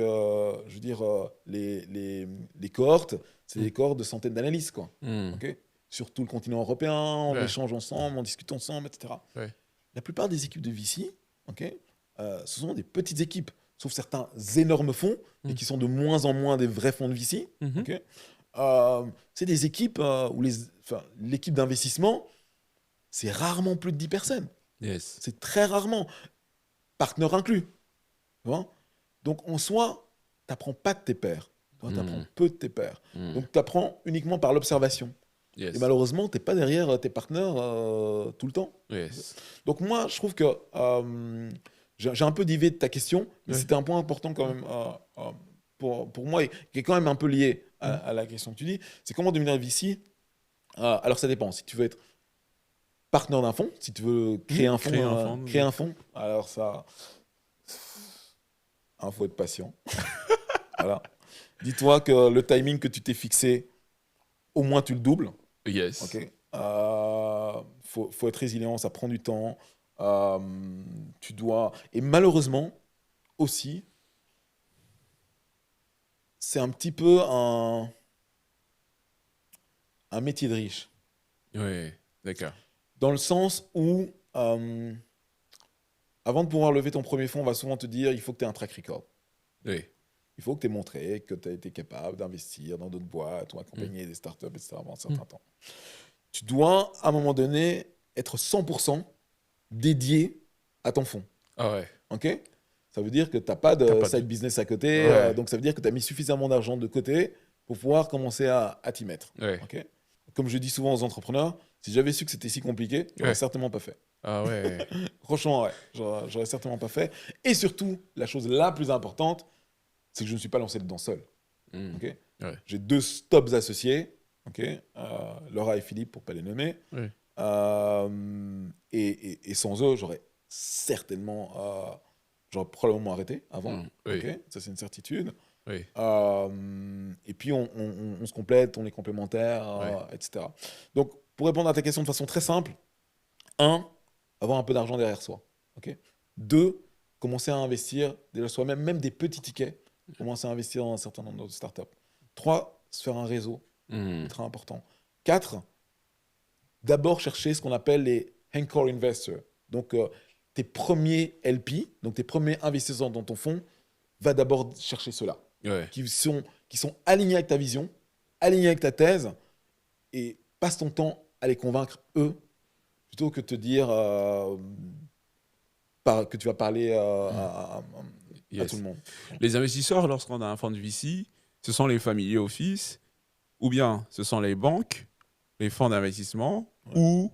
je veux dire, les cohortes, c'est des cohortes de centaines d'analystes, quoi. Okay. Sur tout le continent européen, on échange ensemble, on discute ensemble, etc. Ouais. La plupart des équipes de VC, okay, ce sont des petites équipes, sauf certains énormes fonds, et qui sont de moins en moins des vrais fonds de VC. Okay. C'est des équipes où l'équipe d'investissement, c'est rarement plus de 10 personnes. Yes. C'est très rarement. Partenaires inclus. Donc, en soi, tu n'apprends pas de tes pairs. Tu apprends peu de tes pairs. Donc, tu apprends uniquement par l'observation. Yes. Et malheureusement, tu n'es pas derrière tes partenaires tout le temps. Yes. Donc, moi, je trouve que j'ai un peu divé de ta question, mais c'était un point important quand même pour moi, et qui est quand même un peu lié à la question que tu dis. C'est comment devenir VC. Alors, ça dépend. Si tu veux être partenaire d'un fonds, si tu veux créer un fonds, créer un fonds, alors ça, il faut être patient. Voilà. Dis-toi que le timing que tu t'es fixé, au moins tu le doubles. Yes. Ok. Faut être résilient, ça prend du temps. Tu dois. Et malheureusement aussi, c'est un petit peu un métier de riche. Oui, d'accord. Dans le sens où, avant de pouvoir lever ton premier fonds, on va souvent te dire il faut que tu aies un track record. Oui. Il faut que tu aies montré que tu as été capable d'investir dans d'autres boîtes ou accompagner des startups, etc. pendant un certain temps. Tu dois, à un moment donné, être 100% dédié à ton fonds. Ah ouais. Ok. Ça veut dire que tu n'as pas de side business à côté. Ouais. Donc, ça veut dire que tu as mis suffisamment d'argent de côté pour pouvoir commencer à t'y mettre. Ouais. Ok. Comme je dis souvent aux entrepreneurs, si j'avais su que c'était si compliqué, j'aurais certainement pas fait. Ah ouais. Franchement, ouais. J'aurais certainement pas fait. Et surtout, la chose la plus importante, c'est que je ne suis pas lancé dedans seul. Okay. Ouais. J'ai 2 tops associés, okay, Laura et Philippe, pour ne pas les nommer. Ouais. Et sans eux, j'aurais probablement arrêté avant. Oui. Okay. Ça, c'est une certitude. Oui. Et puis, on se complète, on est complémentaires, etc. Donc, pour répondre à ta question de façon très simple, 1, avoir un peu d'argent derrière soi. Okay. 2, commencer à investir déjà soi-même, même des petits tickets, commencer à investir dans un certain nombre de startups. 3, se faire un réseau, c'est très important. 4, d'abord chercher ce qu'on appelle les anchor investors. Donc, tes premiers LP, donc tes premiers investisseurs dans ton fonds, va d'abord chercher ceux-là, qui sont alignés avec ta vision, alignés avec ta thèse, et passe ton temps à les convaincre, eux, plutôt que de te dire que tu vas parler à tout le monde. Les investisseurs, lorsqu'on a un fonds de VC, ce sont les family office, ou bien ce sont les banques, les fonds d'investissement, ou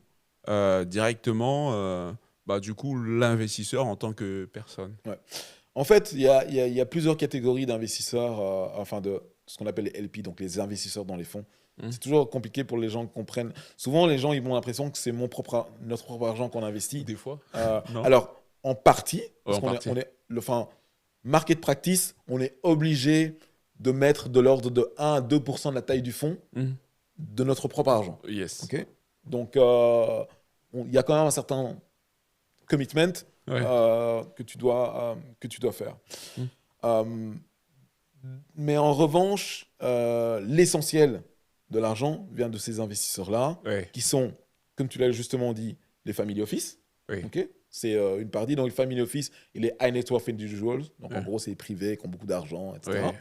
directement, du coup, l'investisseur en tant que personne. Ouais. En fait, il y a plusieurs catégories d'investisseurs, de ce qu'on appelle les LP, donc les investisseurs dans les fonds. C'est toujours compliqué pour les gens qui comprennent. Souvent, les gens ils ont l'impression que c'est notre propre argent qu'on investit. Des fois. Alors, en partie, parce on est market practice, on est obligé de mettre de l'ordre de 1 à 2% de la taille du fonds de notre propre argent. Yes. Okay. Donc, il y a quand même un certain commitment que tu dois faire. Mais en revanche, l'essentiel de l'argent vient de ces investisseurs-là, qui sont, comme tu l'as justement dit, les family office. Okay. C'est une partie. Donc, les family office et les high net worth individuals. Donc, en gros, c'est les privés qui ont beaucoup d'argent, etc.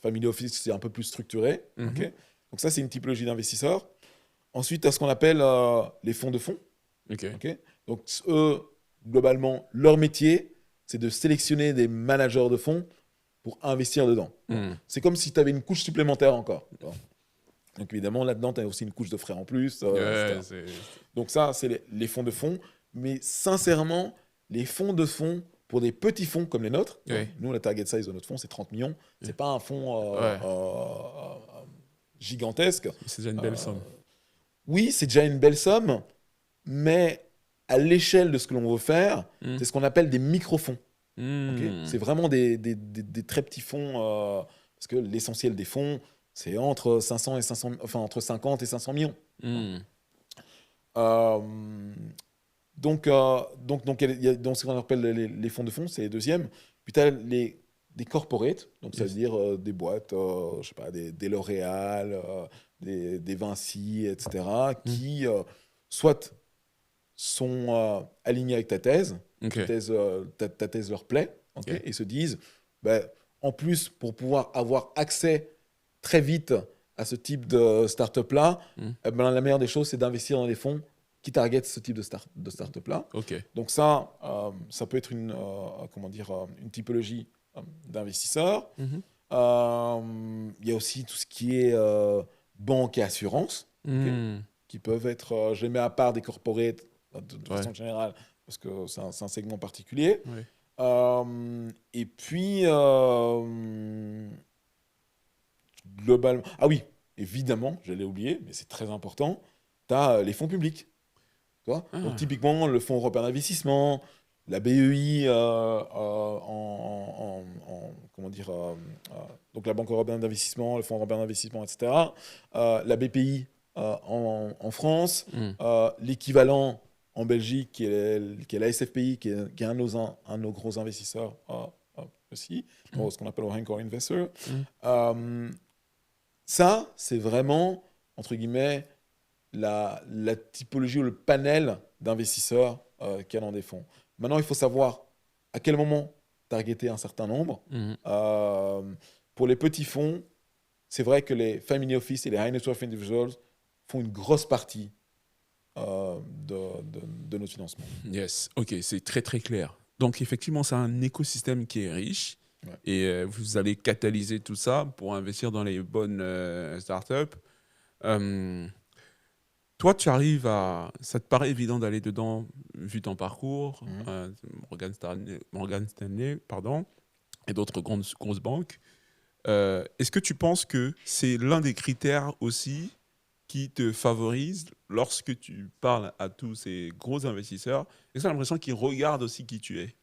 Family office, c'est un peu plus structuré. Okay. Donc, ça, c'est une typologie d'investisseurs. Ensuite, tu as ce qu'on appelle les fonds de fonds. Okay. Donc, eux, globalement, leur métier, c'est de sélectionner des managers de fonds pour investir dedans. C'est comme si tu avais une couche supplémentaire encore. Donc, évidemment, là-dedans, tu as aussi une couche de frais en plus. Donc, ça, c'est les fonds de fonds. Mais sincèrement, les fonds de fonds, pour des petits fonds comme les nôtres, nous, la target size de notre fonds, c'est 30 millions. Ce n'est pas un fonds gigantesque. C'est déjà une belle somme. Oui, c'est déjà une belle somme, mais à l'échelle de ce que l'on veut faire, c'est ce qu'on appelle des micro-fonds. Okay. C'est vraiment des très petits fonds, parce que l'essentiel des fonds, c'est entre 50 et 500 millions. Donc, il y a dans ce qu'on appelle les fonds de fonds, c'est les deuxièmes. Puis tu as des corporates, donc ça veut dire des boîtes, je sais pas, des L'Oréal, des Vinci, etc., qui soit sont alignés avec ta thèse, ta thèse leur plaît, et se disent, en plus, pour pouvoir avoir accès très vite à ce type de start-up-là, la meilleure des choses, c'est d'investir dans des fonds qui targetent ce type de start-up-là. Donc ça peut être une typologie d'investisseurs. Il y a aussi tout ce qui est banque et assurance, qui peuvent être, je les mets à part des corporates de façon générale, parce que c'est un segment particulier. Et puis, globalement... Ah oui, évidemment, je l'ai oublié, mais c'est très important, tu as les fonds publics. Tu vois. Ah. Donc, typiquement, le Fonds européen d'investissement, la BEI, comment dire, donc la Banque européenne d'investissement, le Fonds européen d'investissement, etc. La BPI en France, Hmm. l'équivalent en Belgique, qui est la SFPI, qui est un de nos gros investisseurs aussi, ce qu'on appelle le Anchor Investor. Euh, Ça, c'est vraiment, entre guillemets, la typologie ou le panel d'investisseurs qu'il y a dans des fonds. Maintenant, il faut savoir à quel moment targeter un certain nombre. Mhm. Euh, pour les petits fonds, c'est vrai que les family office et les high net worth individuals font une grosse partie de notre financement. Yes, ok, c'est très très clair. Donc effectivement, c'est un écosystème qui est riche Ouais. et vous allez catalyser tout ça pour investir dans les bonnes startups. Euh, Toi, tu arrives à... Ça te paraît évident d'aller dedans vu ton parcours, Mhm. Morgan Stanley, pardon, et d'autres grosses banques. Est-ce que tu penses que c'est l'un des critères aussi qui te favorise lorsque tu parles à tous ces gros investisseurs? Est-ce que tu as l'impression qu'ils regardent aussi qui tu es?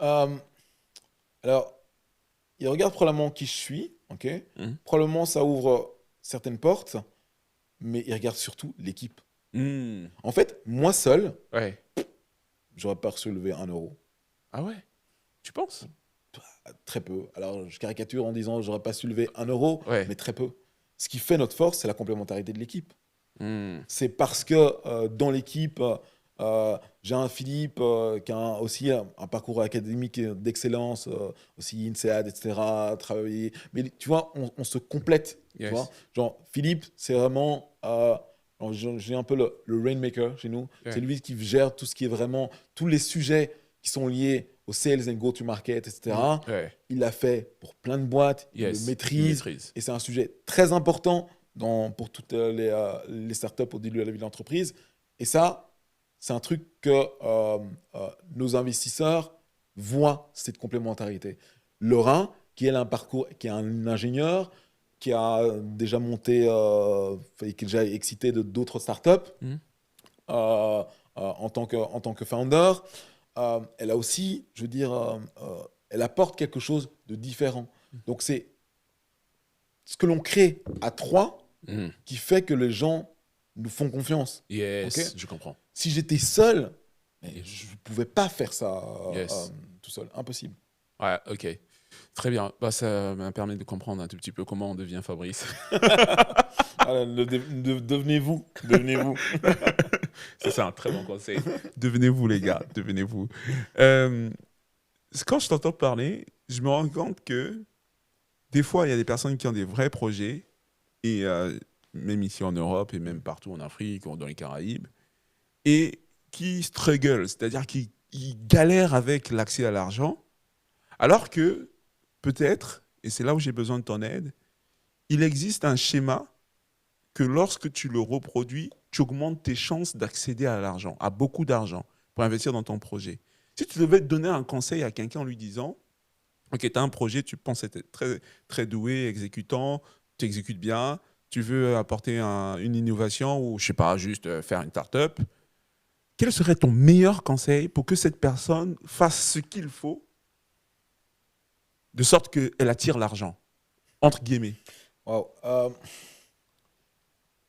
Euh, alors, ils regardent probablement qui je suis, ok? Mhm. Probablement, ça ouvre certaines portes, mais ils regardent surtout l'équipe. Hmm. En fait, moi seul, Ouais. j'aurais pas relevé 1 euro. Ah ouais? Tu penses? Très peu. Alors, je caricature en disant j'aurais pas su lever 1 euro, Ouais. mais très peu. Ce qui fait notre force, c'est la complémentarité de l'équipe. Hmm. C'est parce que dans l'équipe, j'ai un Philippe qui a aussi un parcours académique d'excellence, aussi INSEAD, etc. Travaillé. Mais tu vois, on se complète. Tu vois. Yes. Genre, Philippe, c'est vraiment. Alors, j'ai un peu le rainmaker chez nous. Ouais. C'est lui qui gère tout ce qui est vraiment. Tous les sujets qui sont liés au sales and go-to-market, etc. Ouais. Il l'a fait pour plein de boîtes. Il le Yes. Il maîtrise. maîtrise. Et c'est un sujet très important pour toutes les startups au début de la vie de l'entreprise. Et ça, c'est un truc que nos investisseurs voient, cette complémentarité. Laurent, qui est un parcours, qui est un ingénieur, qui a déjà monté, qui est déjà excité de d'autres startups Hmm. en tant que founder, elle a aussi, je veux dire, elle apporte quelque chose de différent. Donc c'est ce que l'on crée à trois Hmm. qui fait que les gens nous font confiance. Yes, Ok. je comprends. Si j'étais seul, mais je ne pouvais pas faire ça Yes. tout seul. Impossible. Ouais, ok. Très bien. Bah, ça m'a permis de comprendre un tout petit peu comment on devient Fabrice. Voilà, devenez-vous. Devenez-vous. Ça, c'est un très bon conseil. Devenez-vous, les gars. Devenez-vous. Quand je t'entends parler, je me rends compte que des fois, il y a des personnes qui ont des vrais projets, et même ici en Europe, et même partout en Afrique ou dans les Caraïbes, et qui struggle, c'est-à-dire qui galèrent avec l'accès à l'argent, alors que peut-être, et c'est là où j'ai besoin de ton aide, il existe un schéma que lorsque tu le reproduis, tu augmentes tes chances d'accéder à l'argent, à beaucoup d'argent, pour investir dans ton projet. Si tu devais donner un conseil à quelqu'un en lui disant, OK, tu as un projet, tu penses être très, très doué, exécutant, tu exécutes bien, tu veux apporter une innovation ou, je sais pas, juste faire une start-up, quel serait ton meilleur conseil pour que cette personne fasse ce qu'il faut de sorte qu'elle attire l'argent, entre guillemets? Wow.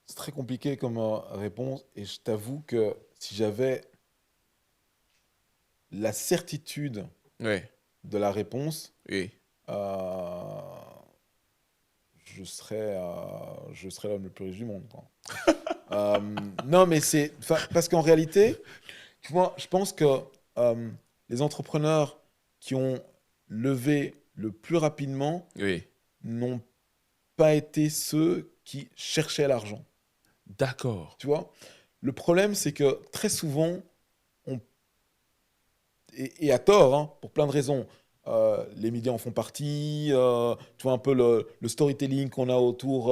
C'est très compliqué comme réponse et je t'avoue que si j'avais la certitude Oui, de la réponse, oui. euh, je serais l'homme le plus riche du monde, quoi. Non, mais parce qu'en réalité, tu vois, je pense que euh, les entrepreneurs qui ont levé le plus rapidement Oui. n'ont pas été ceux qui cherchaient l'argent. D'accord. Tu vois, le problème, c'est que très souvent, on, et à tort, hein, pour plein de raisons, les médias en font partie, tu vois un peu le storytelling qu'on a autour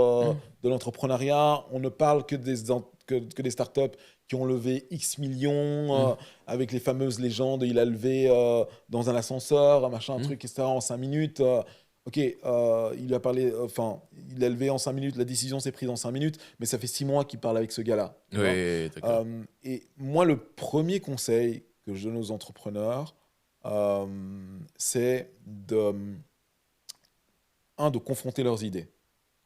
de l'entrepreneuriat, on ne parle que des startups qui ont levé X millions, Mm. avec les fameuses légendes, il a levé dans un ascenseur, un machin, un Mm. truc, etc., en 5 minutes. Ok, il a parlé, il a levé en 5 minutes, la décision s'est prise en 5 minutes, mais ça fait 6 mois qu'il parle avec ce gars-là. Tu vois. Oui, d'accord. Et moi, le premier conseil que je donne aux entrepreneurs, c'est de confronter leurs idées.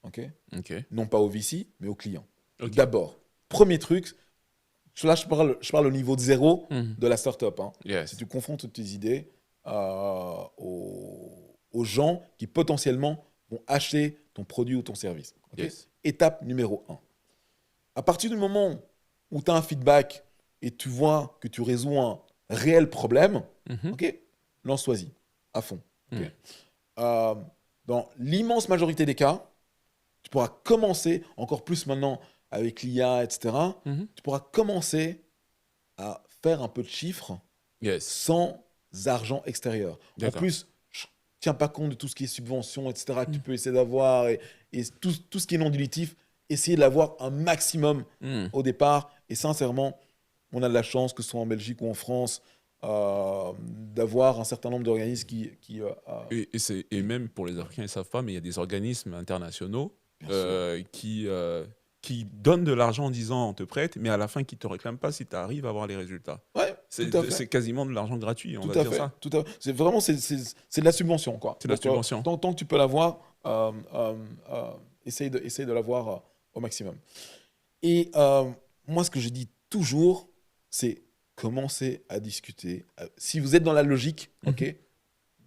Ok. Ok. Non pas aux VC, mais aux clients. Ok. D'abord, premier truc, là je parle au niveau de zéro Mhm. de la startup. Hein. Yes. Si tu confrontes tes idées aux gens qui potentiellement vont acheter ton produit ou ton service. Ok. Yes. Étape numéro 1. À partir du moment où tu as un feedback et tu vois que tu résous un réel problème, Mhm. ok, lance-toi-y à fond. Ok. Mhm. Dans l'immense majorité des cas, tu pourras commencer, encore plus maintenant avec l'IA, etc., Mhm. tu pourras commencer à faire un peu de chiffres Yes. sans argent extérieur. En D'accord. plus, je ne tiens pas compte de tout ce qui est subvention, etc., que tu Mm. peux essayer d'avoir et tout ce qui est non dilutif, essayer de l'avoir un maximum Mm. au départ. Et sincèrement, on a de la chance, que ce soit en Belgique ou en France, d'avoir un certain nombre d'organismes qui Et même pour les Africains, ils ne savent pas, mais il y a des organismes internationaux bien sûr. qui donnent de l'argent en disant on te prête, mais à la fin qui ne te réclament pas si tu arrives à avoir les résultats. Ouais, tout à fait. C'est quasiment de l'argent gratuit, on Tout va à dire fait, ça. tout à fait. C'est vraiment c'est de la subvention quoi. C'est de la Donc subvention. tant que tu peux l'avoir, essaye de l'avoir au maximum. Et moi ce que je dis toujours, c'est commencer à discuter. Si vous êtes dans la logique, ok,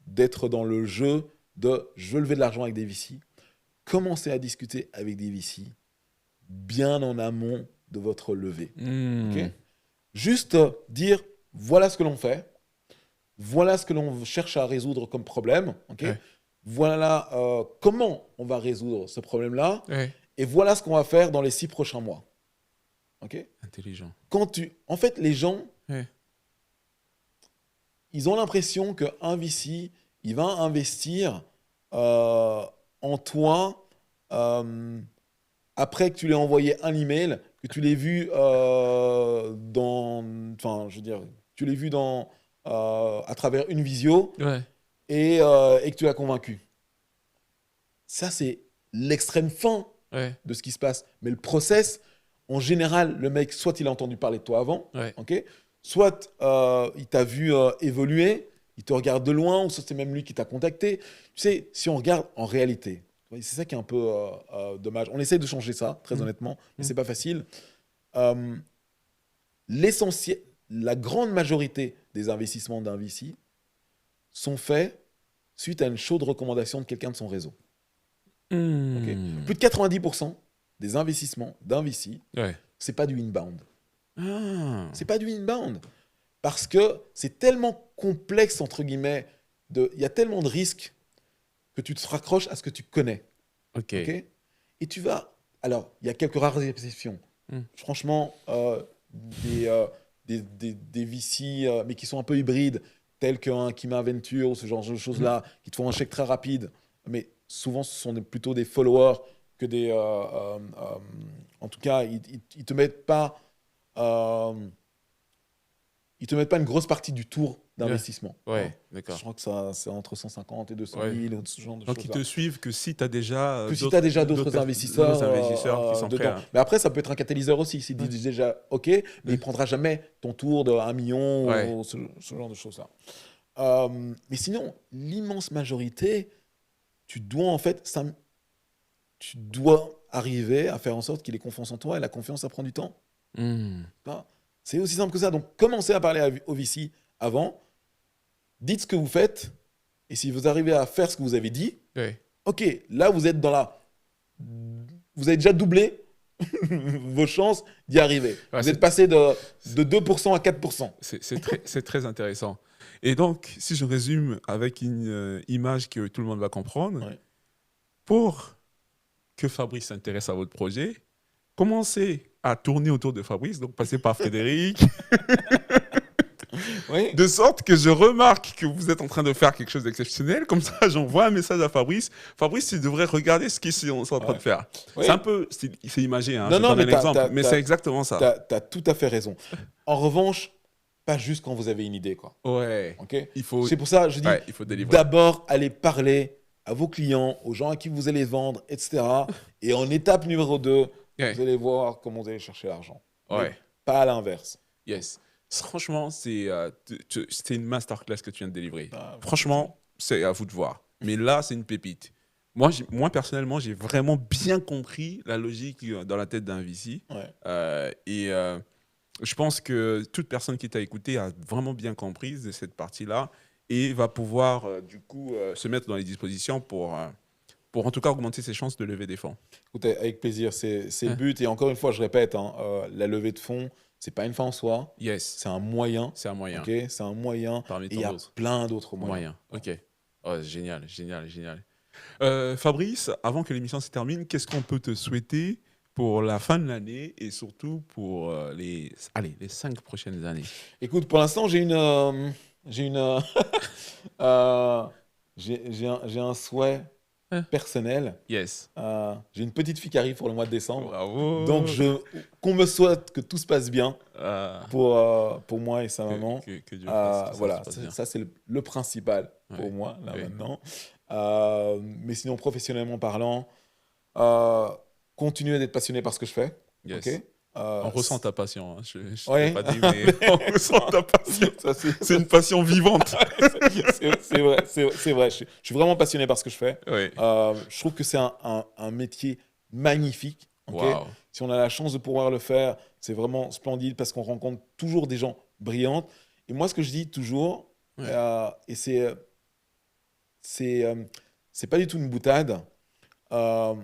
d'être dans le jeu de je veux lever de l'argent avec des VC, commencez à discuter avec des VC bien en amont de votre levée. Mm. Ok. Juste dire voilà ce que l'on fait. Voilà ce que l'on cherche à résoudre comme problème. Okay. Ouais. Voilà comment on va résoudre ce problème-là. Ouais. Et voilà ce qu'on va faire dans les 6 prochains mois. Okay. Intelligent. En fait, les gens, Ouais. ils ont l'impression qu'un VC, il va investir en toi après que tu lui aies envoyé un email, que tu l'aies vu tu l'aies vu à travers une visio Ouais. et que tu l'as convaincu. Ça, c'est l'extrême fin Ouais. de ce qui se passe. Mais le process, en général, le mec, soit il a entendu parler de toi avant, Ouais. ok, soit il t'a vu évoluer, il te regarde de loin, ou soit c'est même lui qui t'a contacté. Tu sais, si on regarde en réalité, c'est ça qui est un peu dommage. On essaie de changer ça, très honnêtement, mais c'est pas facile. L'essentiel, la grande majorité des investissements d'un VC sont faits suite à une chaude recommandation de quelqu'un de son réseau. Mm. Okay. Plus de 90% des investissements d'un VC, Ouais. c'est pas du inbound. Ah. C'est pas du inbound. Parce que c'est tellement complexe, entre guillemets, il y a tellement de risques que tu te raccroches à ce que tu connais. Ok. Okay. Et tu vas... Alors, il y a quelques rares exceptions. Franchement, des VC, mais qui sont un peu hybrides, tels qu'un Kima Venture ou ce genre de choses-là, qui te font un chèque très rapide. Mais souvent, ce sont plutôt des followers que des... en tout cas, ils ne te mettent pas... ils te mettent pas une grosse partie du tour d'investissement. Ouais, Hein. d'accord. Je crois que ça, c'est entre 150 et 200 000, ou ce genre de Donc, choses. ils te suivent que si tu as déjà Que si tu as déjà d'autres investisseurs, qui sont prêts. dedans. Mais après, ça peut être un catalyseur aussi. S'ils disent déjà OK, mais il ne prendra jamais ton tour de 1 million ou ce genre de choses-là. Mais sinon, l'immense majorité, tu dois arriver à faire en sorte qu'il ait confiance en toi, et la confiance, ça prend du temps. C'est aussi simple que ça. Donc, commencez à parler au VC avant. Dites ce que vous faites. Et si vous arrivez à faire ce que vous avez dit, OK, là, vous êtes vous avez déjà doublé vos chances d'y arriver. Vous êtes passé de 2% à 4%. C'est très intéressant. Et donc, si je résume avec une image que tout le monde va comprendre, pour que Fabrice s'intéresse à votre projet, commencez à tourner autour de Fabrice, donc passez par Frédéric, de sorte que je remarque que vous êtes en train de faire quelque chose d'exceptionnel. Comme ça, j'envoie un message à Fabrice. Fabrice, il devrait regarder ce qu'ils sont en train de faire. C'est un peu, c'est imagé, hein, je donne un exemple, mais c'est exactement ça. Tu as tout à fait raison. En revanche, pas juste quand vous avez une idée, quoi. Ouais. Okay. Il faut. C'est pour ça que je dis, il faut délivrer. d'abord, allez parler à vos clients, aux gens à qui vous allez vendre, etc. Et en étape numéro 2, Ouais. vous allez voir comment vous allez chercher l'argent. Mais Ouais. pas à l'inverse. Yes. Franchement, c'était une masterclass que tu viens de délivrer. Ah, Franchement, c'est à vous de voir. Mais là, c'est une pépite. Moi personnellement, j'ai vraiment bien compris la logique dans la tête d'un VC. ouais. Je pense que toute personne qui t'a écouté a vraiment bien compris de cette partie-là et va pouvoir, du coup, se mettre dans les dispositions pour en tout cas augmenter ses chances de lever des fonds. Écoutez, avec plaisir, c'est le Hein? but. Et encore une fois, je répète, hein, la levée de fonds, c'est pas une fin en soi, Yes, c'est un moyen. c'est un moyen. Ok, c'est un moyen. Parmi Et il tant y a d'autres. plein d'autres moyens. Moyen. Ok. Oh, génial, génial, génial. Fabrice, avant que l'émission se termine, qu'est-ce qu'on peut te souhaiter pour la fin de l'année et surtout pour les 5 prochaines années? Écoute, pour l'instant, j'ai une, euh, j'ai un souhait Hein? personnel. Yes. J'ai une petite fille qui arrive pour le mois de décembre. Bravo. Donc, qu'on me souhaite que tout se passe bien Ah, pour moi et sa maman. que Dieu fasse que Voilà, se passe bien. ça c'est le principal pour Ouais, moi, là, ouais. maintenant. Mais sinon, professionnellement parlant, continuer d'être passionné par ce que je fais. Yes. Ok. On ressent ta passion. Hein. Je ne Ouais. t'ai pas dit, mais on ressent ta passion. Ça, C'est une passion vivante. c'est vrai, c'est vrai. Je suis vraiment passionné par ce que je fais. Ouais. Je trouve que c'est un métier magnifique. Ok. Waouh. Si on a la chance de pouvoir le faire, c'est vraiment splendide parce qu'on rencontre toujours des gens brillants. Et moi, ce que je dis toujours, Ouais. et c'est pas du tout une boutade, euh,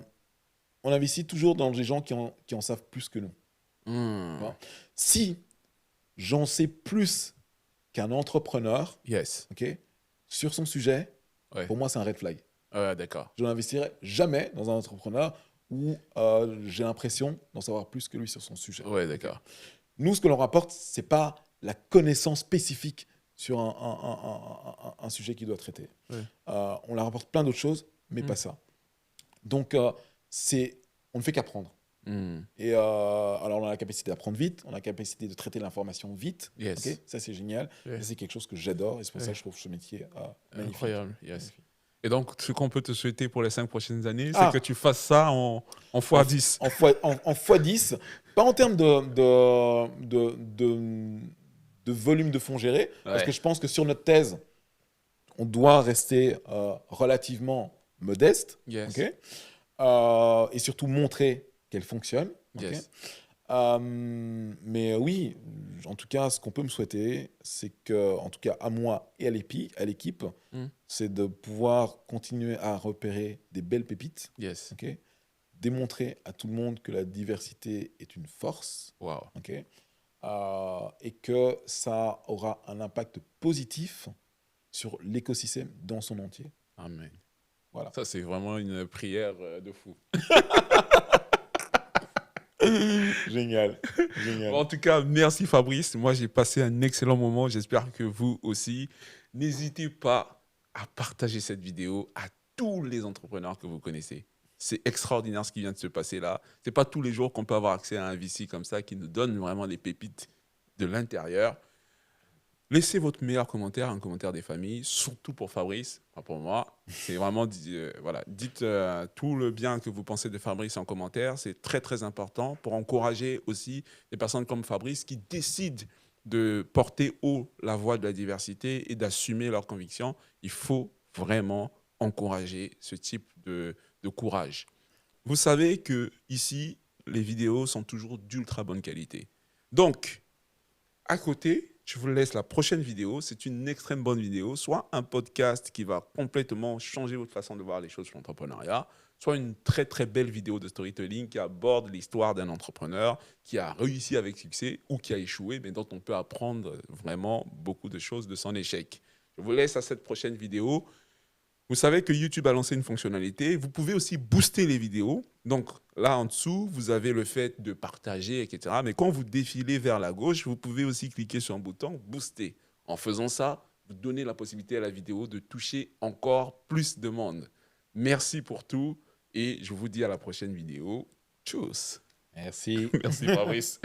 on investit toujours dans des gens qui en savent plus que nous. Hmm. Bon. Si j'en sais plus qu'un entrepreneur, Yes. ok, sur son sujet, Ouais. pour moi, c'est un red flag. D'accord. Je n'investirai jamais dans un entrepreneur où j'ai l'impression d'en savoir plus que lui sur son sujet. Ouais, d'accord. Nous, ce que l'on rapporte, c'est pas la connaissance spécifique sur un sujet qu'il doit traiter. Ouais. On leur rapporte plein d'autres choses, mais pas ça. Donc, on ne fait qu'apprendre. Hmm. Et alors, on a la capacité d'apprendre vite, on a la capacité de traiter l'information vite. Yes. Ok, ça, c'est génial. Ouais. Ça, c'est quelque chose que j'adore et c'est pour ça Ouais. que je trouve ce métier magnifique. Incroyable. Yes. Magnifique. Et donc, ce qu'on peut te souhaiter pour les 5 prochaines années, Ah. c'est que tu fasses ça en x10. En x10, pas en termes de volume de fonds gérés, parce Ouais. que je pense que sur notre thèse, on doit rester relativement modeste, Yes. ok. Et surtout montrer qu'elle fonctionne. Ok. Yes. Mais oui, en tout cas, ce qu'on peut me souhaiter, c'est que, en tout cas, à moi et à l'équipe, c'est de pouvoir continuer à repérer des belles pépites, Yes. ok, démontrer à tout le monde que la diversité est une force, Wow. ok, et que ça aura un impact positif sur l'écosystème dans son entier. Amen. Voilà. Ça, c'est vraiment une prière de fou. Génial. Génial. Bon, en tout cas, merci Fabrice. Moi, j'ai passé un excellent moment. J'espère que vous aussi. N'hésitez pas à partager cette vidéo à tous les entrepreneurs que vous connaissez. C'est extraordinaire ce qui vient de se passer là. Ce n'est pas tous les jours qu'on peut avoir accès à un VC comme ça qui nous donne vraiment des pépites de l'intérieur. Laissez votre meilleur commentaire, un commentaire des familles, surtout pour Fabrice, pas pour moi. C'est vraiment, voilà, dites tout le bien que vous pensez de Fabrice en commentaire. C'est très, très important pour encourager aussi des personnes comme Fabrice qui décident de porter haut la voix de la diversité et d'assumer leurs convictions. Il faut vraiment encourager ce type de courage. Vous savez que ici, les vidéos sont toujours d'ultra bonne qualité. Donc, à côté, je vous laisse la prochaine vidéo. C'est une extrême bonne vidéo, soit un podcast qui va complètement changer votre façon de voir les choses sur l'entrepreneuriat, soit une très très belle vidéo de storytelling qui aborde l'histoire d'un entrepreneur qui a réussi avec succès ou qui a échoué, mais dont on peut apprendre vraiment beaucoup de choses de son échec. Je vous laisse à cette prochaine vidéo. Vous savez que YouTube a lancé une fonctionnalité. Vous pouvez aussi booster les vidéos. Donc là, en dessous, vous avez le fait de partager, etc. Mais quand vous défilez vers la gauche, vous pouvez aussi cliquer sur un bouton « Booster ». En faisant ça, vous donnez la possibilité à la vidéo de toucher encore plus de monde. Merci pour tout et je vous dis à la prochaine vidéo. Tchuss. Merci. Merci Fabrice.